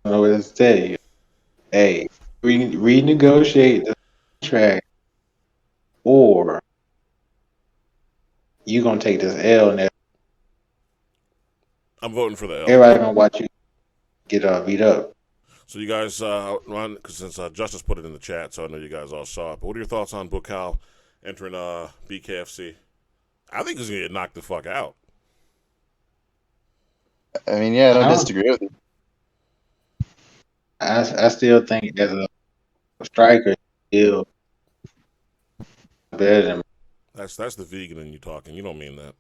don't know what to tell you. Hey, renegotiate the contract, or you gonna take this L. And I'm voting for the L. Everybody gonna watch you get beat up. So you guys, Ron, because since Justice put it in the chat, so I know you guys all saw it. But what are your thoughts on Bukaw entering BKFC? I think he's gonna get knocked the fuck out. I mean, yeah, I don't disagree with you. I still think as a striker, still better than. That's the vegan in you talking. You don't mean that.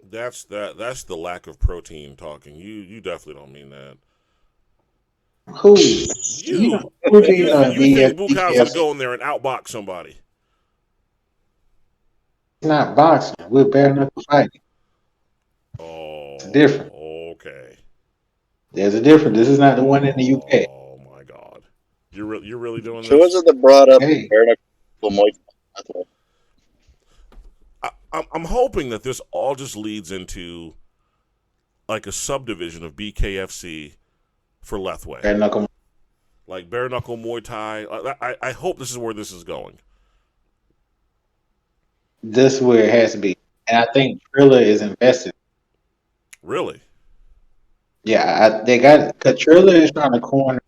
That's the lack of protein talking. You definitely don't mean that. Who? You think Bukow's gonna go in there and outbox somebody? It's not boxing. We're bare knuckle fighting. Oh, it's different. Okay. There's a difference. This is not the one in the UK. Oh my God, you're really doing this? So was it that brought up bare knuckle Muay Thai? I'm hoping that this all just leads into like a subdivision of BKFC for Lethway. Bare knuckle. Like bare knuckle Muay Thai. I hope this is where this is going. This is where it has to be. And I think Triller is invested. Really? Yeah, because Triller is trying to corner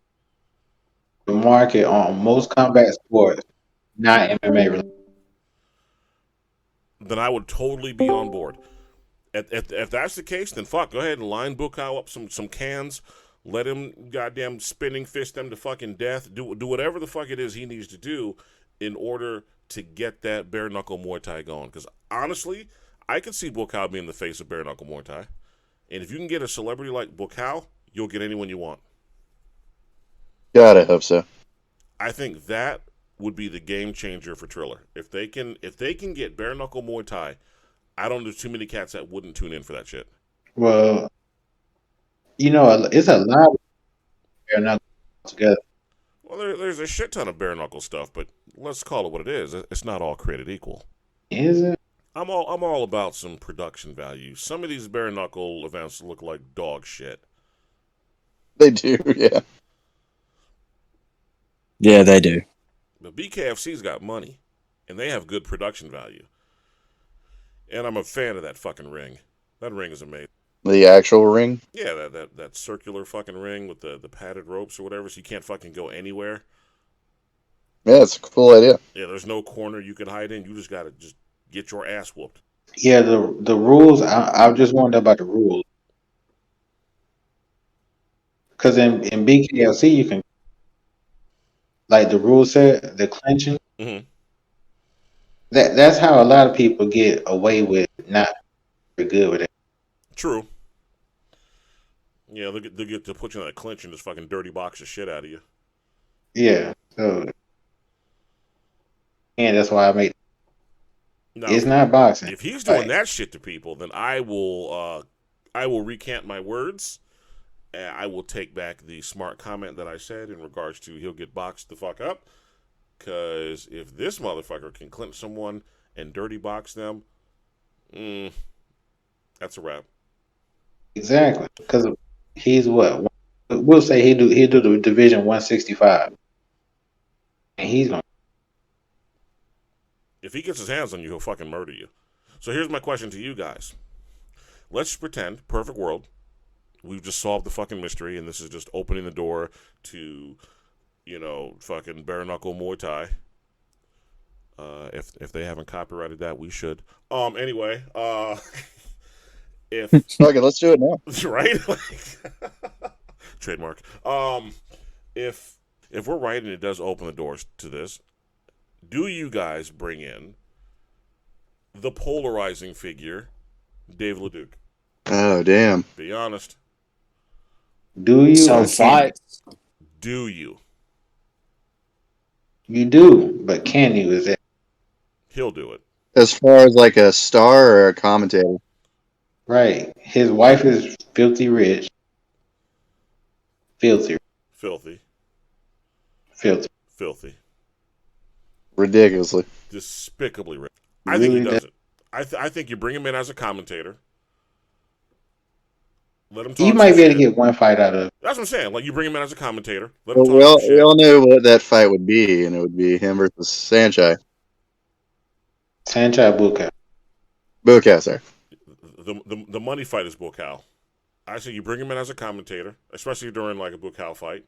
the market on most combat sports, not MMA related. Then I would totally be on board. If that's the case, then fuck, go ahead and line Bukaw up some cans. Let him goddamn spinning fist them to fucking death. Do whatever the fuck it is he needs to do in order to get that bare knuckle Muay Thai going. Because honestly, I could see Bukaw being the face of bare knuckle Muay Thai. And if you can get a celebrity like Bukaw, you'll get anyone you want. God, I hope so. I think that would be the game changer for Triller. If they can get bare knuckle Muay Thai, I don't know too many cats that wouldn't tune in for that shit. Well, it's a lot of bare knuckle together. Well, there's a shit ton of bare knuckle stuff, but let's call it what it is. It's not all created equal. Is it? I'm all about some production value. Some of these bare knuckle events look like dog shit. They do, yeah. Yeah, they do. But BKFC's got money, and they have good production value. And I'm a fan of that fucking ring. That ring is amazing. The actual ring? Yeah, that circular fucking ring with the padded ropes or whatever, so you can't fucking go anywhere. Yeah, it's a cool idea. Yeah, there's no corner you can hide in. You just gotta just get your ass whooped. Yeah, the rules. I just wonder about the rules. Because in BKLC, you can, like the rule set, the clinching. Mm-hmm. That's how a lot of people get away with not very good with it. True. Yeah, they'll get to put you in that clinch and just fucking dirty box the shit out of you. Yeah. So, and that's why I make. Now, It's not boxing. If he's doing that shit to people, then I will recant my words. I will take back the smart comment that I said in regards to he'll get boxed the fuck up. Because if this motherfucker can clinch someone and dirty box them, that's a wrap. Exactly. Because he's what? We'll say he'll do the division 165. And he's going to. If he gets his hands on you, he'll fucking murder you. So here's my question to you guys. Let's pretend, perfect world, we've just solved the fucking mystery, and this is just opening the door to, fucking bare knuckle Muay Thai. If they haven't copyrighted that, we should. Anyway, if okay, let's do it now. Right? Trademark. If we're right and it does open the doors to this, do you guys bring in the polarizing figure, Dave LeDuc? Oh, damn. Be honest. Do you? So fights. Do you? You do, but can you? Is it? He'll do it. As far as like a star or a commentator? Right. His wife is filthy rich. Filthy. Ridiculously. Despicably rich. I think he does it. I think you bring him in as a commentator. Let him talk. He might be able to get one fight out of it. That's what I'm saying. Like, you bring him in as a commentator. Let him Well, talk we all know what that fight would be, and it would be him versus Sanchai. Sanchai Bukai. Bukai, sorry. The money fight is Bukai. I say you bring him in as a commentator, especially during like a Bukai fight.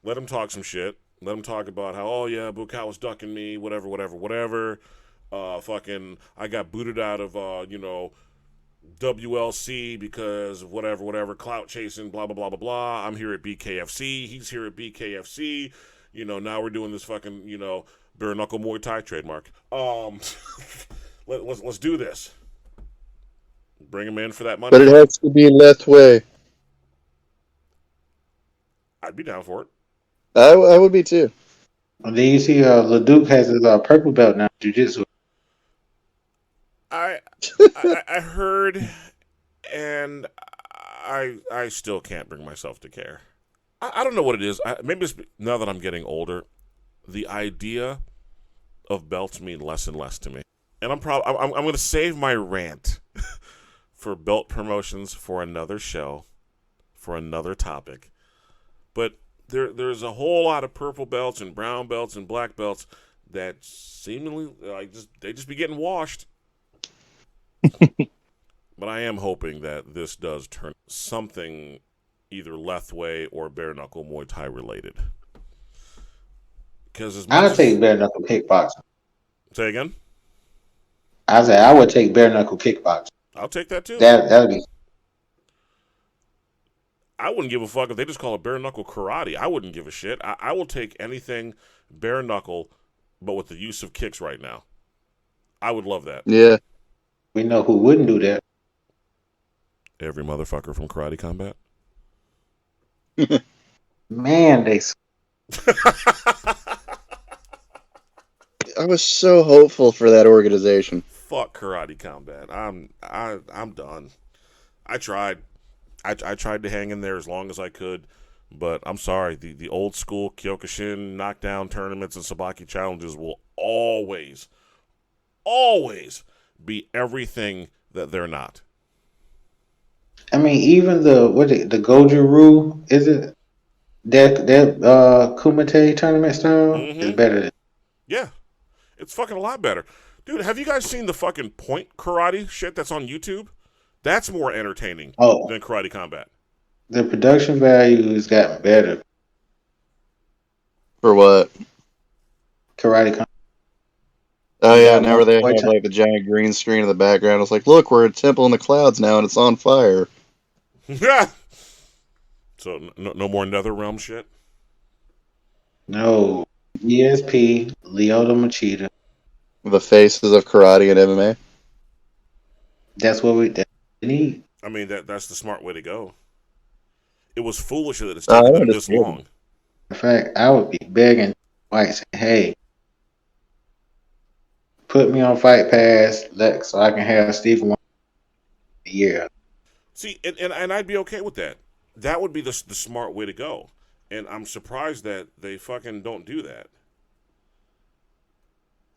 Let him talk some shit. Let him talk about how, oh yeah, Bukai was ducking me, whatever. Fucking, I got booted out of, WLC because whatever, clout chasing, blah, blah, blah, blah, blah. I'm here at BKFC. He's here at BKFC. Now we're doing this fucking, bare knuckle Muay Thai trademark. Let's do this. Bring him in for that money. But it has to be left way. I'd be down for it. I would be too. Well, then you see LeDuc has his purple belt now, jiu-jitsu. I heard, and I still can't bring myself to care. I don't know what it is. Maybe it's now that I'm getting older, the idea of belts mean less and less to me. And I'm going to save my rant for belt promotions for another show, for another topic. But there's a whole lot of purple belts and brown belts and black belts that seemingly they just be getting washed. But I am hoping that this does turn something either Lethway or bare knuckle Muay Thai related. Because I'll take bare knuckle kickboxing. Say again? I would take bare knuckle kickboxing. I'll take that too. That'd be. I wouldn't give a fuck if they just call it bare knuckle karate. I wouldn't give a shit. I will take anything bare knuckle, but with the use of kicks right now. I would love that. Yeah. We know who wouldn't do that. Every motherfucker from Karate Combat. Man, they. I was so hopeful for that organization. Fuck Karate Combat. I'm done. I tried. I tried to hang in there as long as I could, but I'm sorry. The old school Kyokushin knockdown tournaments and Sabaki challenges will always be everything that they're not. I mean, even the Goju-Ryu, is it that Kumite tournament style is better than. Yeah, It's fucking a lot better. Dude, have you guys seen the fucking point karate shit that's on YouTube? That's more entertaining than Karate Combat. The production value has gotten better. For what? Karate Combat. Oh yeah, now where they have like the giant green screen in the background. It's like, look, we're at a temple in the clouds now, and it's on fire. So no more NetherRealm shit. No, ESP, Lyoto Machida. The faces of karate and MMA. That's what we need. I mean, that's the smart way to go. It was foolish that it's taken them this long. In fact, I would be begging White, saying, hey, put me on Fight Pass so I can have Stephen a year. See, and I'd be okay with that. That would be the smart way to go. And I'm surprised that they fucking don't do that.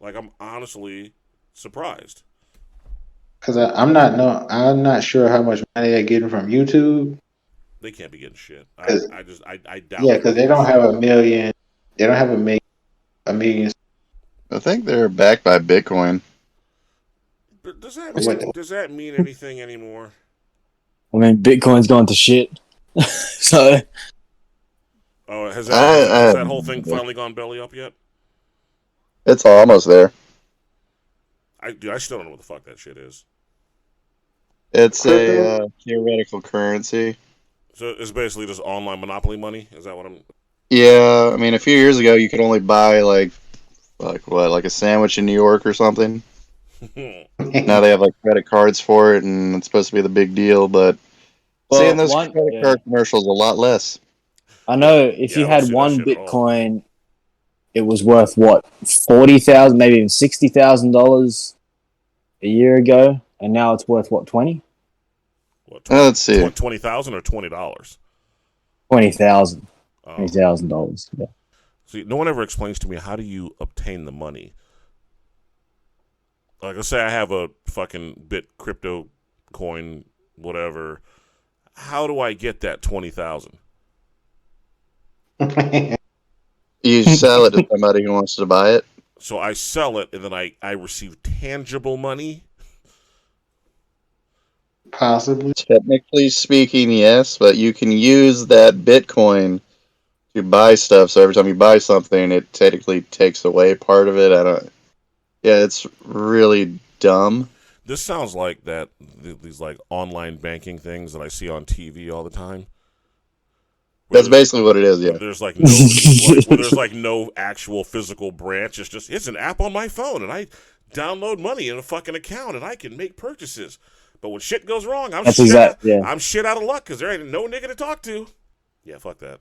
Like, I'm honestly surprised. Because I'm not sure how much money they're getting from YouTube. They can't be getting shit. I doubt. Yeah, because they don't have a million. They don't have a million. I think they're backed by Bitcoin. But does that mean anything anymore? I mean, Bitcoin's gone to shit. So. Oh, has that whole thing finally gone belly up yet? It's almost there. I still don't know what the fuck that shit is. It's a theoretical currency. So it's basically just online monopoly money? Is that what I'm... Yeah, I mean, a few years ago, you could only buy, like a sandwich in New York or something. Now they have, like, credit cards for it, and it's supposed to be the big deal, but seeing those credit card commercials a lot less. I know if you had one Bitcoin, it was worth, what, $40,000, maybe even $60,000 a year ago, and now it's worth, what, 20? What, let's see. $20,000 or $20? $20,000. $20,000. Yeah. See, no one ever explains to me how do you obtain the money. Like, let's say I have a fucking crypto coin, whatever. How do I get that $20,000? You sell it to somebody who wants to buy it. So I sell it, and then I receive tangible money? Possibly. Technically speaking, yes, but you can use that Bitcoin to buy stuff. So every time you buy something, it technically takes away part of it. Yeah, it's really dumb. This sounds like these like online banking things that I see on TV all the time. That's basically what it is, yeah. There's like no, there's like no actual physical branch. It's an app on my phone, and I download money in a fucking account, and I can make purchases. But when shit goes wrong, I'm shit out of luck because there ain't no nigga to talk to. Yeah, fuck that.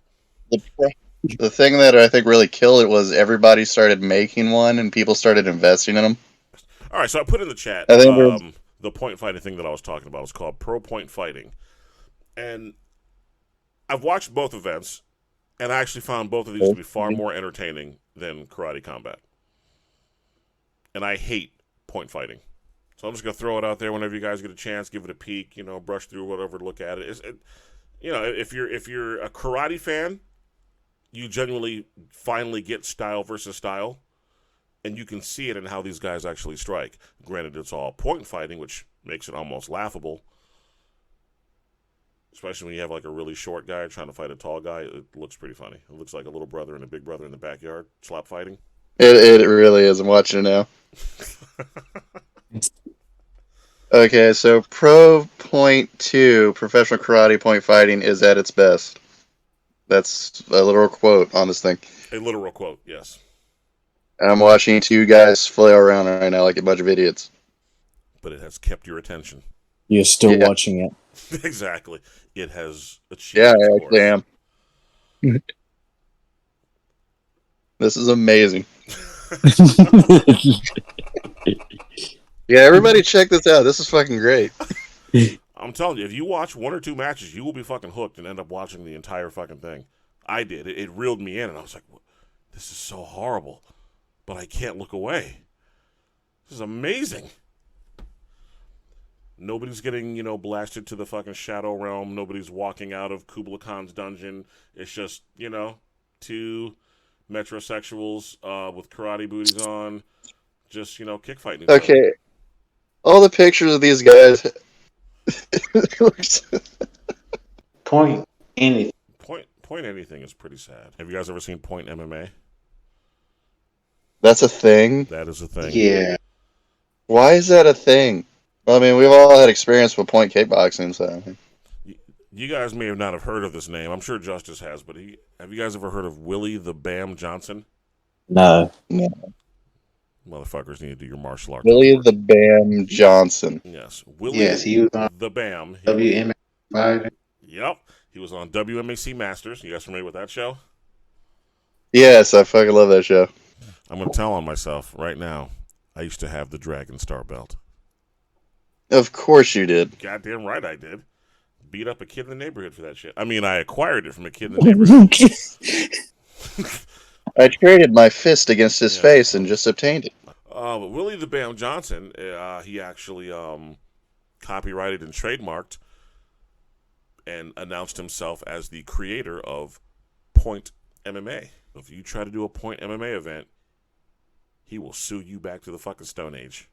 The thing that I think really killed it was everybody started making one, and people started investing in them. All right, so I put in the chat the point fighting thing that I was talking about. It's called Pro Point Fighting, and I've watched both events, and I actually found both of these to be far more entertaining than Karate Combat. And I hate point fighting. So I'm just going to throw it out there whenever you guys get a chance, give it a peek, brush through whatever, look at it. If you're a karate fan, you genuinely finally get style versus style, and you can see it in how these guys actually strike. Granted, it's all point fighting, which makes it almost laughable. Especially when you have like a really short guy trying to fight a tall guy. It looks pretty funny. It looks like a little brother and a big brother in the backyard slap fighting. It really is. I'm watching it now. Okay, so Pro Point 2, professional karate point fighting, is at its best. That's a literal quote on this thing. A literal quote, yes. And I'm watching two guys flail around right now like a bunch of idiots. But it has kept your attention. You're still watching it. Exactly. It has achieved. Yeah, I actually am. This is amazing. Yeah, everybody check this out. This is fucking great. I'm telling you, if you watch one or two matches, you will be fucking hooked and end up watching the entire fucking thing. I did. It reeled me in, and I was like, this is so horrible, but I can't look away. This is amazing. Nobody's getting, blasted to the fucking Shadow Realm. Nobody's walking out of Kublai Khan's dungeon. It's just, two metrosexuals with karate booties on just kick fighting each other. Okay, all the pictures of these guys. Point anything. Point anything is pretty sad. Have you guys ever seen Point MMA? That's a thing. That is a thing. Yeah. Why is that a thing? Well, I mean, we've all had experience with point kickboxing, so. You guys may not have heard of this name. I'm sure Justice has, but have you guys ever heard of Willie the Bam Johnson? No. Motherfuckers need to do your martial arts. Willie the Bam Johnson. Yes. Willie Yes, he was on the Bam. WMAC fighter. Yep. He was on WMAC Masters. You guys familiar with that show? Yes, I fucking love that show. I'm going to tell on myself right now. I used to have the Dragon Star belt. Of course you did. Goddamn right I did. Beat up a kid in the neighborhood for that shit. I mean, I acquired it from a kid in the neighborhood. I traded my fist against his face and just obtained it. But Willie the Bam Johnson, he actually copyrighted and trademarked and announced himself as the creator of Point MMA. If you try to do a Point MMA event, he will sue you back to the fucking Stone Age.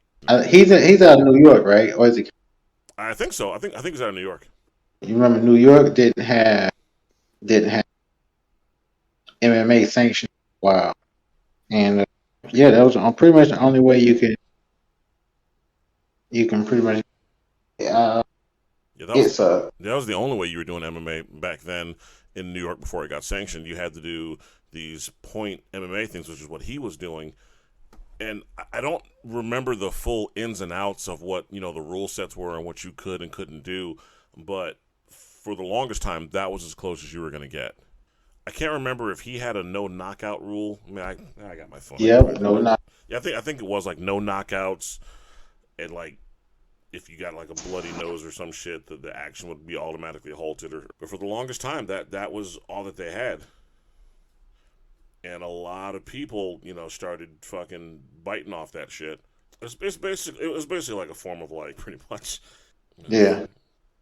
He's out of New York, right? Or is he? I think so. I think he's out of New York. You remember New York didn't have MMA sanctioned. Wow. And that was pretty much the only way you can pretty much. That was the only way you were doing MMA back then in New York before it got sanctioned. You had to do these Point MMA things, which is what he was doing. And I don't remember the full ins and outs of what the rule sets were and what you could and couldn't do, but for the longest time, that was as close as you were going to get. I can't remember if he had a no knockout rule. I mean, I got my phone. Yeah, no knock. Yeah, I think it was like no knockouts, and like if you got like a bloody nose or some shit, the action would be automatically halted. But for the longest time, that was all that they had. And a lot of people, started fucking biting off that shit. It was basically like a form of like pretty much. Yeah.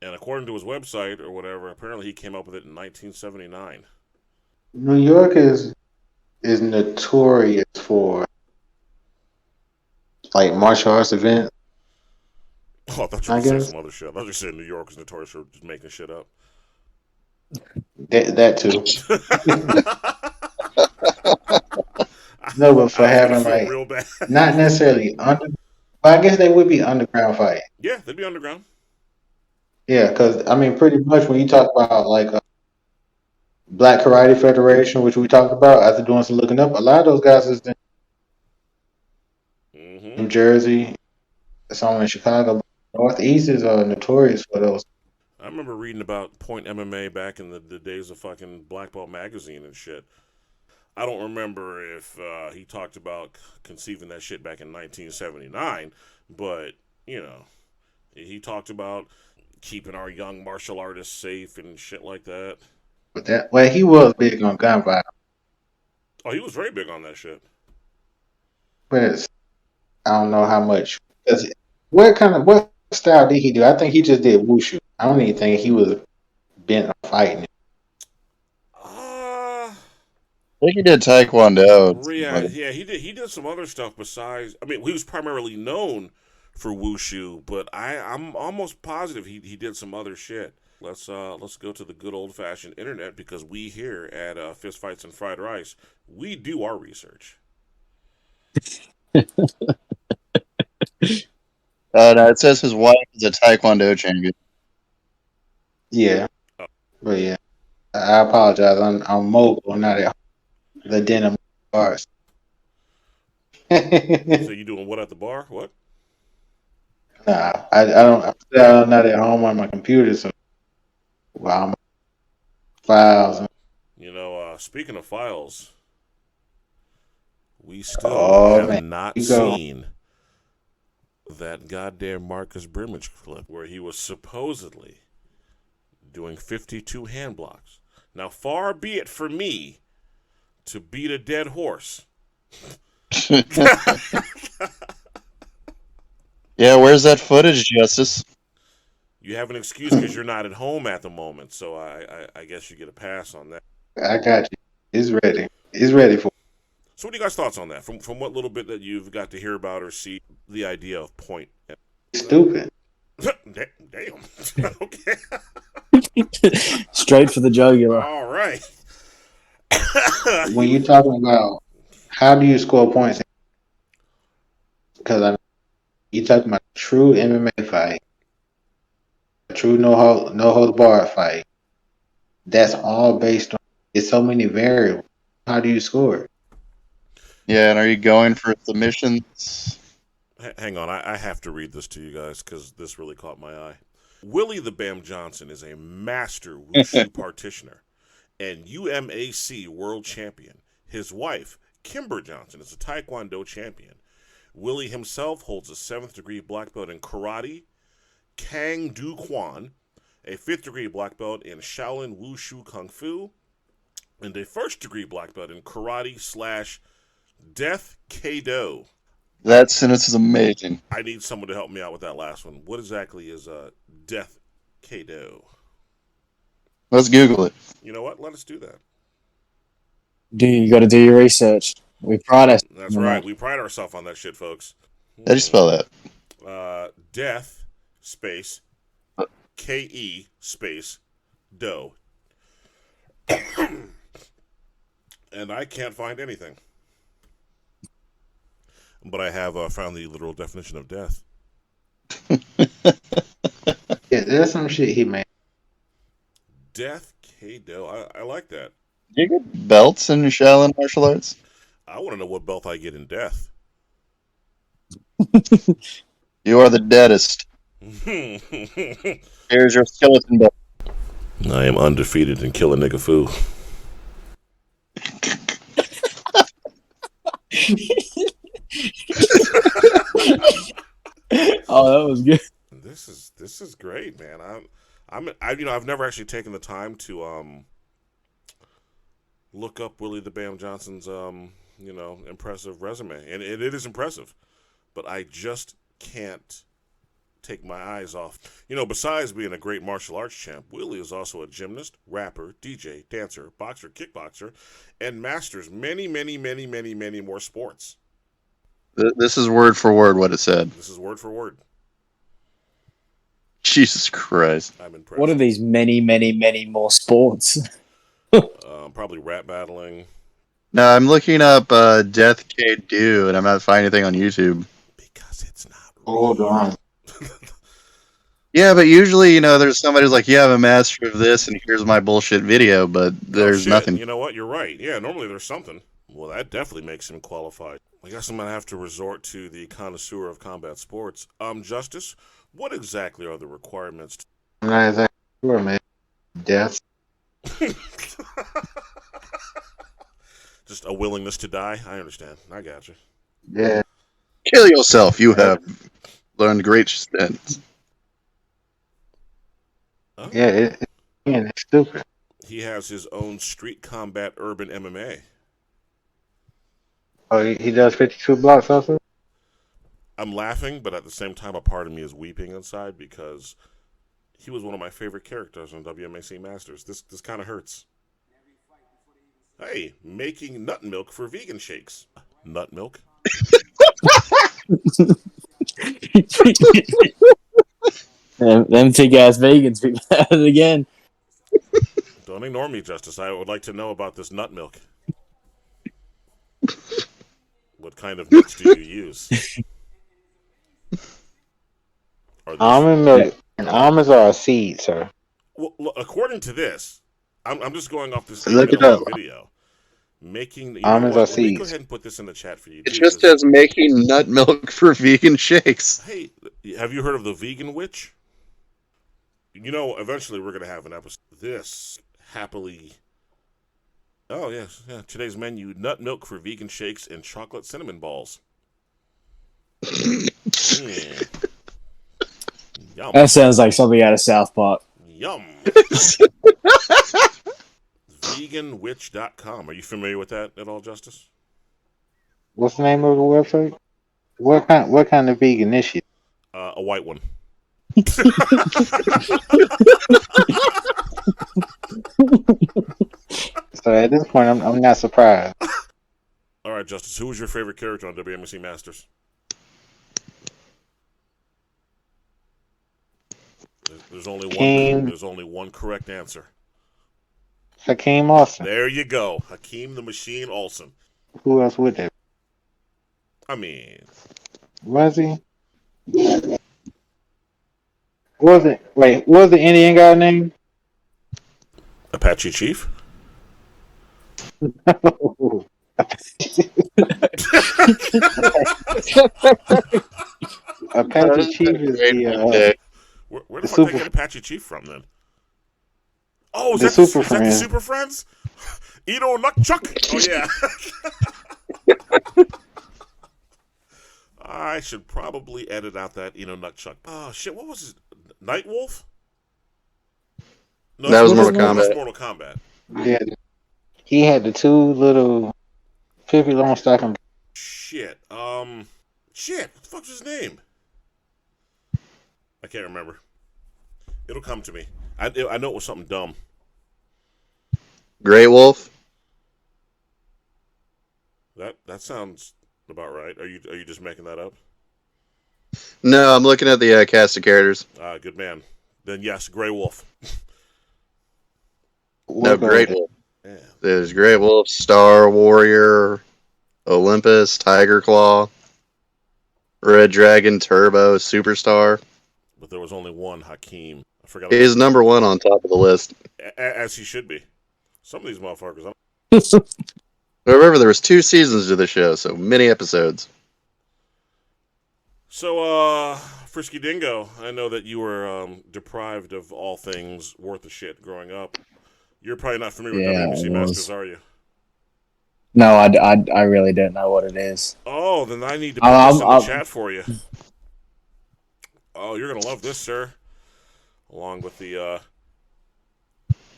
And according to his website or whatever, apparently he came up with it in 1979. New York is notorious for like martial arts events. Oh, I thought you were saying some other shit. I thought you said New York is notorious for just making shit up. That too. No, but for having like real bad. Not necessarily under. But I guess they would be underground fighting. Yeah, they'd be underground. Yeah, because I mean, pretty much when you talk about like Black Karate Federation, which we talked about after doing some looking up, a lot of those guys is in New Jersey, some in Chicago. Northeast is notorious for those. I remember reading about Point MMA back in the days of fucking Black Belt magazine and shit. I don't remember if he talked about conceiving that shit back in 1979, but, he talked about keeping our young martial artists safe and shit like that. But he was big on gun violence. Oh, he was very big on that shit. But I don't know how much. What style did he do? I think he just did wushu. I don't even think he was bent on fighting. I think he did Taekwondo. Yeah, he did some other stuff besides. I mean, he was primarily known for wushu, but I'm almost positive he did some other shit. Let's go to the good old fashioned internet, because we here at Fist Fights and Fried Rice, we do our research. No, it says his wife is a Taekwondo champion. Yeah, but yeah, I apologize. I'm mobile, not at the denim bars. So you doing what at the bar? What? Nah, I don't. I'm not at home on my computer, so I'm files. Speaking of files, we still have not seen that goddamn Marcus Brimage clip where he was supposedly doing 52 hand blocks. Now, far be it for me to beat a dead horse. Yeah, where's that footage, Justice? You have an excuse because you're not at home at the moment, so I guess you get a pass on that. I got you. It's ready. It's ready for. So what are you guys' thoughts on that? From what little bit that you've got to hear about or see the idea of point? Stupid. Damn. Okay. Straight for the jugular. All right. When you're talking about how do you score points, because I mean, you're talking about a true MMA fight, a true no hold bar fight. That's all based on. It's so many variables. How do you score? Yeah, and are you going for submissions? Hang on, I have to read this to you guys because this really caught my eye. Willie the Bam Johnson is a master wushu practitioner and UMAC world champion. His wife, Kimber Johnson, is a Taekwondo champion. Willie himself holds a 7th degree black belt in karate, Kang Do Kwan, a 5th degree black belt in Shaolin Wushu Kung Fu, and a 1st degree black belt in karate / Death Kado. That sentence is amazing. I need someone to help me out with that last one. What exactly is Death Kado? Let's Google it. You know what? Let us do that. You got to do your research. We pride ourselves. That's right. We pride ourselves on that shit, folks. How do you spell that? Death space Ke space Do. And I can't find anything. But I have found the literal definition of death. Yeah, there's some shit he made. Death Kado. I like that. Do you get belts in Shaolin martial arts? I want to know what belt I get in death. You are the deadest. Here's your skeleton belt. I am undefeated in Kill a Nigga Foo. Oh, that was good. This is great, man. I've never actually taken the time to look up Willie the Bam Johnson's impressive resume, and it is impressive, but I just can't take my eyes off. Besides being a great martial arts champ, Willie is also a gymnast, rapper, DJ, dancer, boxer, kickboxer, and masters many, many, many, many, many more sports. This is word for word what it said. This is word for word. Jesus Christ. I'm impressed. What are these many, many, many more sports? Probably rap battling. No, I'm looking up Death Kado, and I'm not finding anything on YouTube. Because it's not Hold on. Yeah, but usually, there's somebody who's like, yeah, I'm a master of this, and here's my bullshit video, but there's nothing. You know what? You're right. Yeah, normally there's something. Well, that definitely makes him qualified. I guess I'm going to have to resort to the connoisseur of combat sports. Justice, what exactly are the requirements? I'm not exactly sure, man. Death. Just a willingness to die? I understand. I got you. Yeah. Kill yourself. You have learned great sense. Huh? Yeah, it's stupid. He has his own street combat urban MMA. Oh, he does 52 blocks also? I'm laughing, but at the same time, a part of me is weeping inside because he was one of my favorite characters on WMAC Masters. This kind of hurts. Hey, making nut milk for vegan shakes. Nut milk? Them thick-ass vegans be at it again. Don't ignore me, Justice. I would like to know about this nut milk. What kind of nuts do you use? Almond milk and almonds are a seed, sir. Well, according to this, I'm just going off this Look it up. video. Making Almonds are Let me go seeds. ahead and put this in the chat for you. It just says making nut milk for vegan shakes. Hey, have you heard of the vegan witch? Eventually we're gonna have an episode. This happily. Oh yes, yeah. Today's menu: nut milk for vegan shakes and chocolate cinnamon balls. Yum. That sounds like something out of South Park. Yum. Veganwitch.com. Are you familiar with that at all, Justice? What's the name of the website? What kind of vegan is she? A white one. So at this point, I'm not surprised. All right, Justice. Who was your favorite character on WMAC Masters? There's only one. There's only one correct answer. Hakeem Olsen. There you go, Hakeem the Machine Olsen. Who else would that? I mean, Was he? Was it? Wait, what was the Indian guy name? Apache Chief. Apache Chief is the Where the fuck did they get Apache Chief from then? Oh, is that the Super Friends? Eno Nukchuck? Oh, yeah. I should probably edit out that Eno Nukchuck. Oh, shit, what was his... Nightwolf? No, that was Mortal Kombat. Kombat. Mortal Kombat. Yeah. He had the two little Pippi Longstocking. Shit. Shit. What the fuck was his name? I can't remember. It'll come to me. I know it was something dumb. Grey Wolf. That sounds about right. Are you just making that up? No, I'm looking at the cast of characters. Good man. Then yes, Grey Wolf. No, Grey Wolf. Yeah. There's Grey Wolf, Star Warrior, Olympus, Tiger Claw, Red Dragon, Turbo, Superstar. But there was only one Hakeem. I forgot. He's number one on top of the list. As he should be. Some of these motherfuckers. Remember, there was 2 seasons to the show, so many episodes. So, Frisky Dingo, I know that you were deprived of all things worth of shit growing up. You're probably not familiar with WMAC Masters, are you? No, I really don't know what it is. Oh, then I need to put this in the chat for you. Oh, you're going to love this, sir. Along with the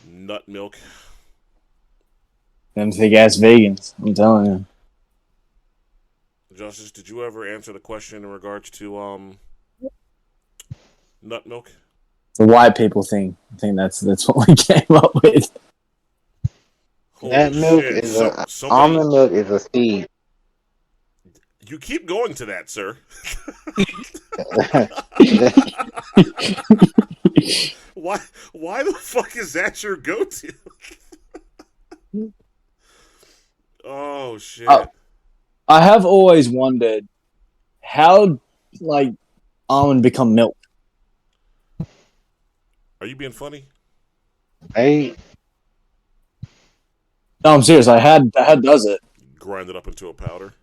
nut milk. Them thick ass vegans, I'm telling you. Justice, did you ever answer the question in regards to nut milk? The white people thing. I think that's what we came up with. That milk is almond milk is a seed. You keep going to that, sir. Why the fuck is that your go-to? Oh shit. I have always wondered how almond become milk. Are you being funny? Hey. No, I'm serious. How does it? Grind it up into a powder.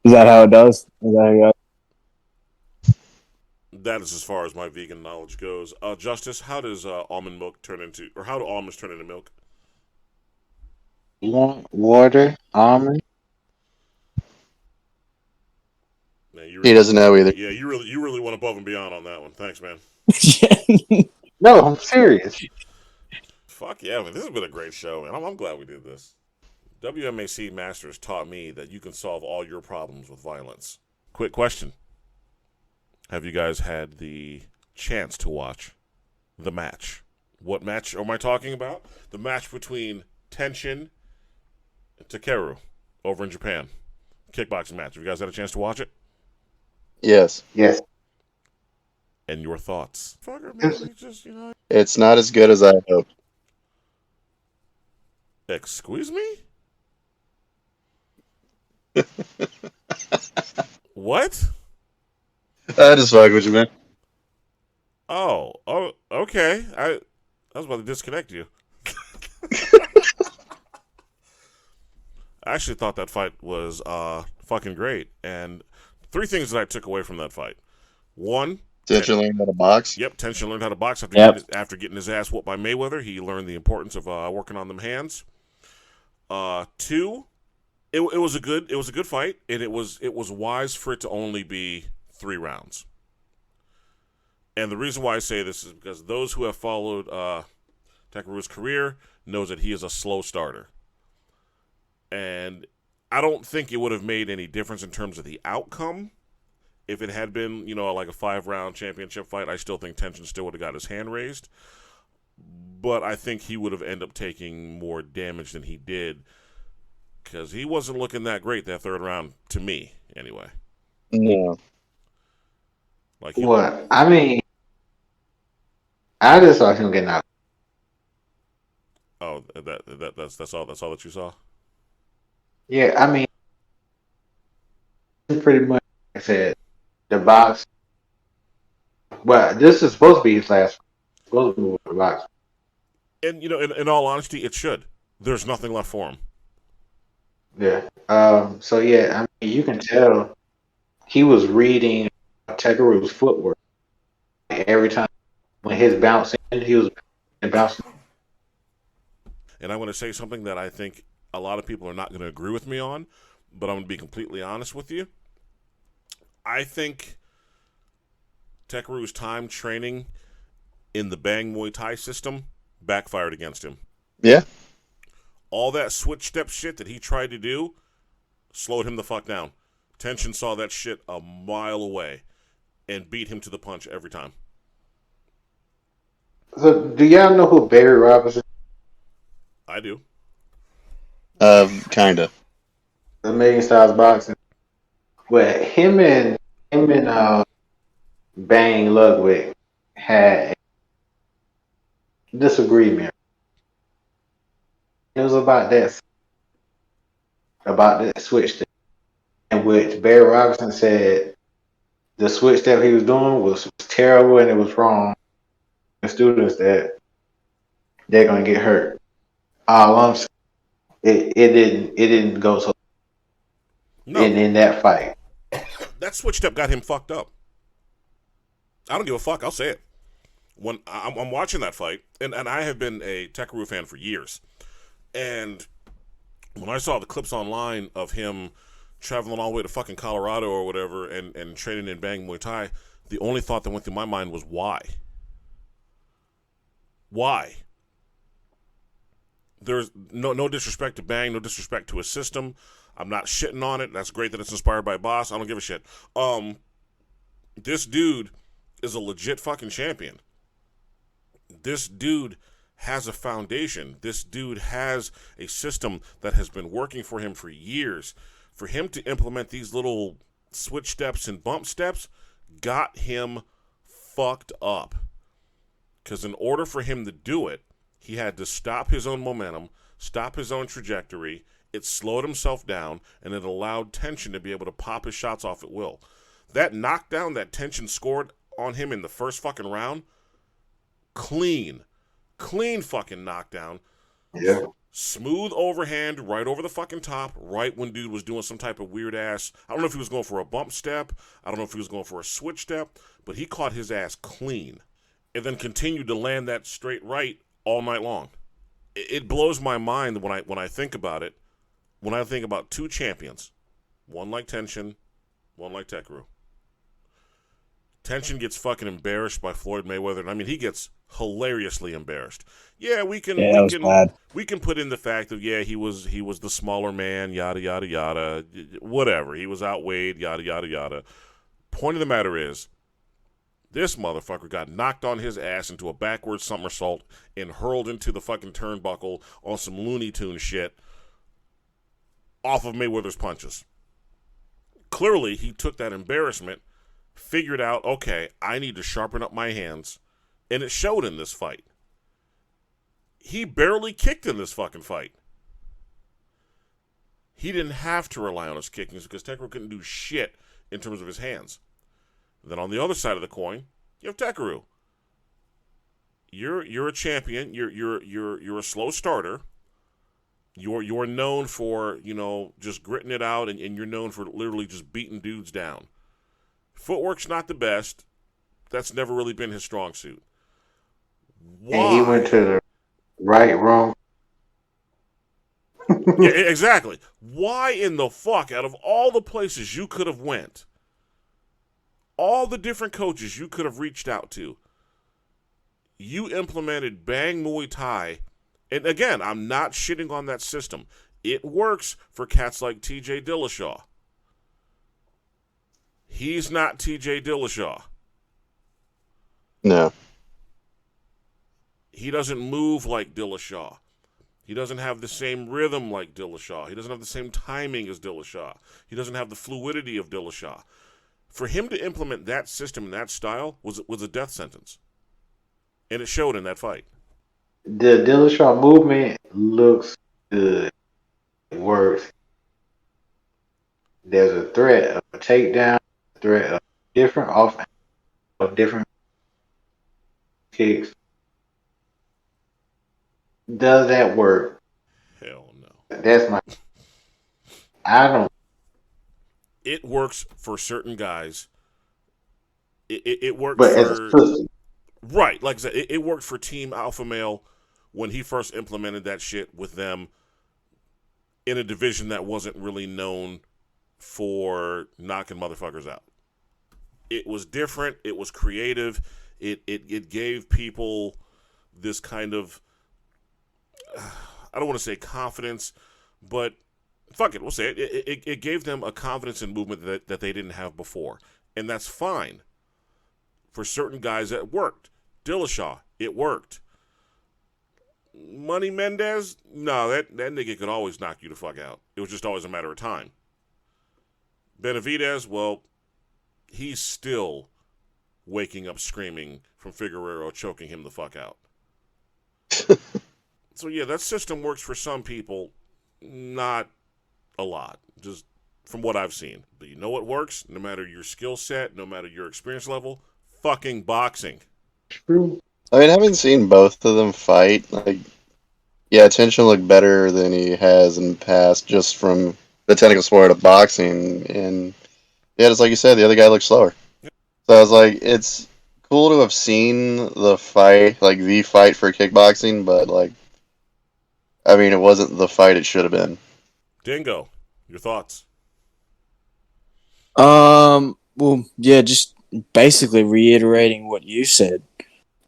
Is that how it does? Is that how it goes? That is as far as my vegan knowledge goes. Justice, how does almond milk turn into, or how do almonds turn into milk? Water, almond. He doesn't know either. Yeah, you really went above and beyond on that one. Thanks, man. No, I'm serious. Fuck yeah, man. This has been a great show, man. I'm glad we did this. WMAC Masters taught me that you can solve all your problems with violence. Quick question. Have you guys had the chance to watch the match? What match am I talking about? The match between Tenshin and Tekeru over in Japan. Kickboxing match. Have you guys had a chance to watch it? Yes. Yes. And your thoughts? Fucker, man, It's not as good as I hoped. Excuse me? What? I just fuck with you, man. Oh, okay. I was about to disconnect you. I actually thought that fight was fucking great. And 3 things that I took away from that fight. 1, Tenshin learned how to box. Yep, Tenshin learned how to box after getting his ass whooped by Mayweather. He learned the importance of working on them hands. 2, it was a good fight, and it was wise for it to only be 3 rounds. And the reason why I say this is because those who have followed Tekeru's career knows that he is a slow starter. And I don't think it would have made any difference in terms of the outcome. If it had been, like a 5-round championship fight, I still think Tenshin still would have got his hand raised. But I think he would have ended up taking more damage than he did. Because he wasn't looking that great that third round, to me, anyway. No. Like What? I mean, I just saw him getting out. Oh, that's all that you saw? Yeah, I mean, pretty much, like I said, the box. Well, this is supposed to be his last. Supposed to be the box. And, in all honesty, it should. There's nothing left for him. Yeah. So yeah, I mean, you can tell he was reading Tekeru's footwork every time when his bouncing, he was bouncing. And I'm going to say something that I think a lot of people are not going to agree with me on, but I'm going to be completely honest with you. I think Tekeru's time training in the Bang Muay Thai system backfired against him. Yeah. All that switch step shit that he tried to do slowed him the fuck down. Tenshin saw that shit a mile away and beat him to the punch every time. So, do y'all know who Barry Robinson? I do. Kinda. The Million Styles Boxing. Well, him and Bang Ludwig had a disagreement. It was about that switch step, in which Barry Robinson said the switch step he was doing was terrible and it was wrong. The students that they're gonna get hurt. It didn't go so. No. In that fight. That switch step got him fucked up. I don't give a fuck. I'll say it. When I'm watching that fight, and I have been a Tekeru fan for years, and when I saw the clips online of him traveling all the way to fucking Colorado or whatever and training in Bang Muay Thai, the only thought that went through my mind was why? Why? There's no disrespect to Bang, no disrespect to his system. I'm not shitting on it. That's great that it's inspired by Boss. I don't give a shit. This dude is a legit fucking champion. This dude has a foundation. This dude has a system that has been working for him for years. For him to implement these little switch steps and bump steps got him fucked up. Because in order for him to do it, he had to stop his own momentum, stop his own trajectory. It slowed himself down, and it allowed Tenshin to be able to pop his shots off at will. That knockdown that Tenshin scored on him in the first fucking round, clean fucking knockdown. Yeah. Smooth overhand, right over the fucking top, right when dude was doing some type of weird ass. I don't know if he was going for a bump step. I don't know if he was going for a switch step, but he caught his ass clean and then continued to land that straight right all night long. It blows my mind when I think about it. When I think about two champions, one like Tenshin, one like Tekeru. Tenshin gets fucking embarrassed by Floyd Mayweather, and I mean he gets hilariously embarrassed. Yeah, we can put in the fact of he was the smaller man, yada yada yada, whatever. He was outweighed, yada yada yada. Point of the matter is, this motherfucker got knocked on his ass into a backward somersault and hurled into the fucking turnbuckle on some Looney Tunes shit off of Mayweather's punches. Clearly, he took that embarrassment, figured out, okay, I need to sharpen up my hands, and it showed in this fight. He barely kicked in this fucking fight. He didn't have to rely on his kickings because Tekeru couldn't do shit in terms of his hands. Then on the other side of the coin, you have Tekeru. You're a champion. You're a slow starter. You're known for, just gritting it out, and you're known for literally just beating dudes down. Footwork's not the best. That's never really been his strong suit. Why? And he went to the wrong. Yeah, exactly. Why in the fuck, out of all the places you could have went, all the different coaches you could have reached out to, you implemented Bang Muay Thai. And again, I'm not shitting on that system. It works for cats like TJ Dillashaw. He's not TJ Dillashaw. No. He doesn't move like Dillashaw. He doesn't have the same rhythm like Dillashaw. He doesn't have the same timing as Dillashaw. He doesn't have the fluidity of Dillashaw. For him to implement that system and that style was a death sentence. And it showed in that fight. The Dillashaw movement looks good. It works. There's a threat of a takedown, a threat of different offense, of different kicks. Does that work? Hell no. That's my. I don't. It works for certain guys. It worked But for. as a system, Right. Like I said, it worked for Team Alpha Male when he first implemented that shit with them in a division that wasn't really known for knocking motherfuckers out. It was different. It was creative. It gave people this kind of, I don't want to say confidence, but fuck it, we'll say it. It gave them a confidence in movement that they didn't have before. And that's fine. For certain guys, that worked. Dillashaw, it worked. Money Mendez, no, that nigga could always knock you the fuck out. It was just always a matter of time. Benavidez, well, he's still waking up screaming from Figueroa choking him the fuck out. So yeah, that system works for some people, not a lot, just from what I've seen. But you know what works? No matter your skill set, no matter your experience level, fucking boxing. true. I mean, having seen both of them fight, like, yeah, Tenshin looked better than he has in the past, just from the technical sport of boxing. And yeah, just like you said, the other guy looked slower. So I was like, it's cool to have seen the fight, like the fight for kickboxing, but like, I mean, it wasn't the fight it should have been. Dingo, your thoughts? Well, yeah, just basically reiterating what you said.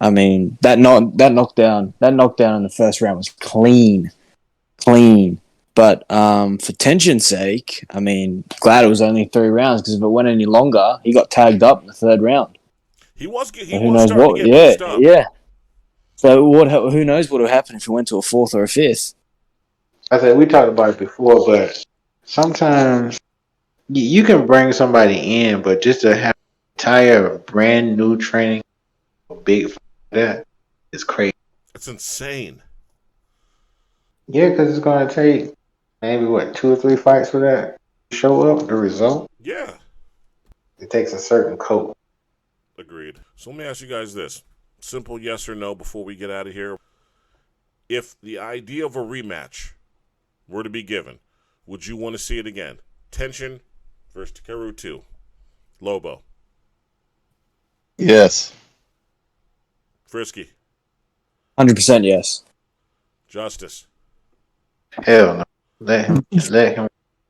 I mean, that knockdown in the first round was clean. But for tension's sake, I mean, glad it was only 3 rounds, because if it went any longer, he got tagged up in the 3rd round. He was Who knows starting what? to get messed up. Yeah. So who knows what would happen if it went to a 4th or a 5th? I said we talked about it before, but sometimes you can bring somebody in, but just to have entire brand new training, a big fight like that is crazy. It's insane. Yeah, because it's going to take maybe 2 or 3 fights for that to show up. The result. Yeah. It takes a certain coach. Agreed. So let me ask you guys this. Simple yes or no before we get out of here. If the idea of a rematch were to be given, would you want to see it again? Tenshin versus Tekeru 2. Lobo. Yes. Frisky. 100% yes. Justice. Hell no. Let him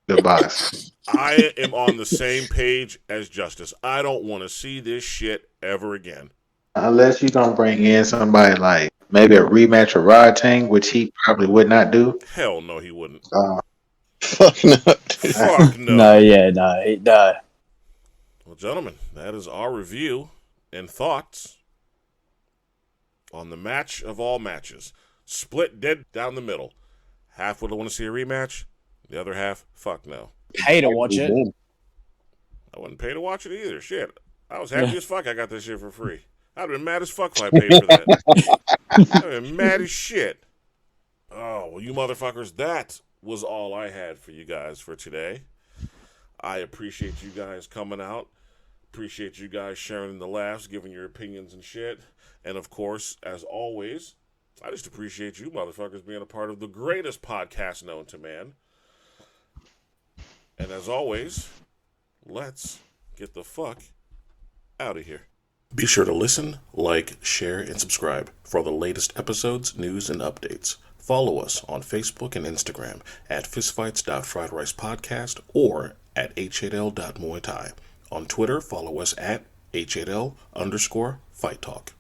the box. I am on the same page as Justice. I don't want to see this shit ever again. Unless you're going to bring in somebody like maybe a rematch of Rod Tang, which he probably would not do. Hell no, he wouldn't. Fuck no. Dude. Fuck no. No. Well, gentlemen, that is our review and thoughts on the match of all matches. Split dead down the middle. Half would want to see a rematch. The other half, fuck no. Pay to watch it. I wouldn't pay to watch it either. Shit. I was happy as fuck I got this shit for free. I'd have been mad as fuck if I paid for that. I'd have been mad as shit. Oh, well, you motherfuckers, that was all I had for you guys for today. I appreciate you guys coming out. Appreciate you guys sharing the laughs, giving your opinions and shit. And, of course, as always, I just appreciate you motherfuckers being a part of the greatest podcast known to man. And as always, let's get the fuck out of here. Be sure to listen, like, share, and subscribe for all the latest episodes, news, and updates. Follow us on Facebook and Instagram at fistfights.friedricepodcast or at h8l.muay thai. On Twitter, follow us at h8l_fight talk.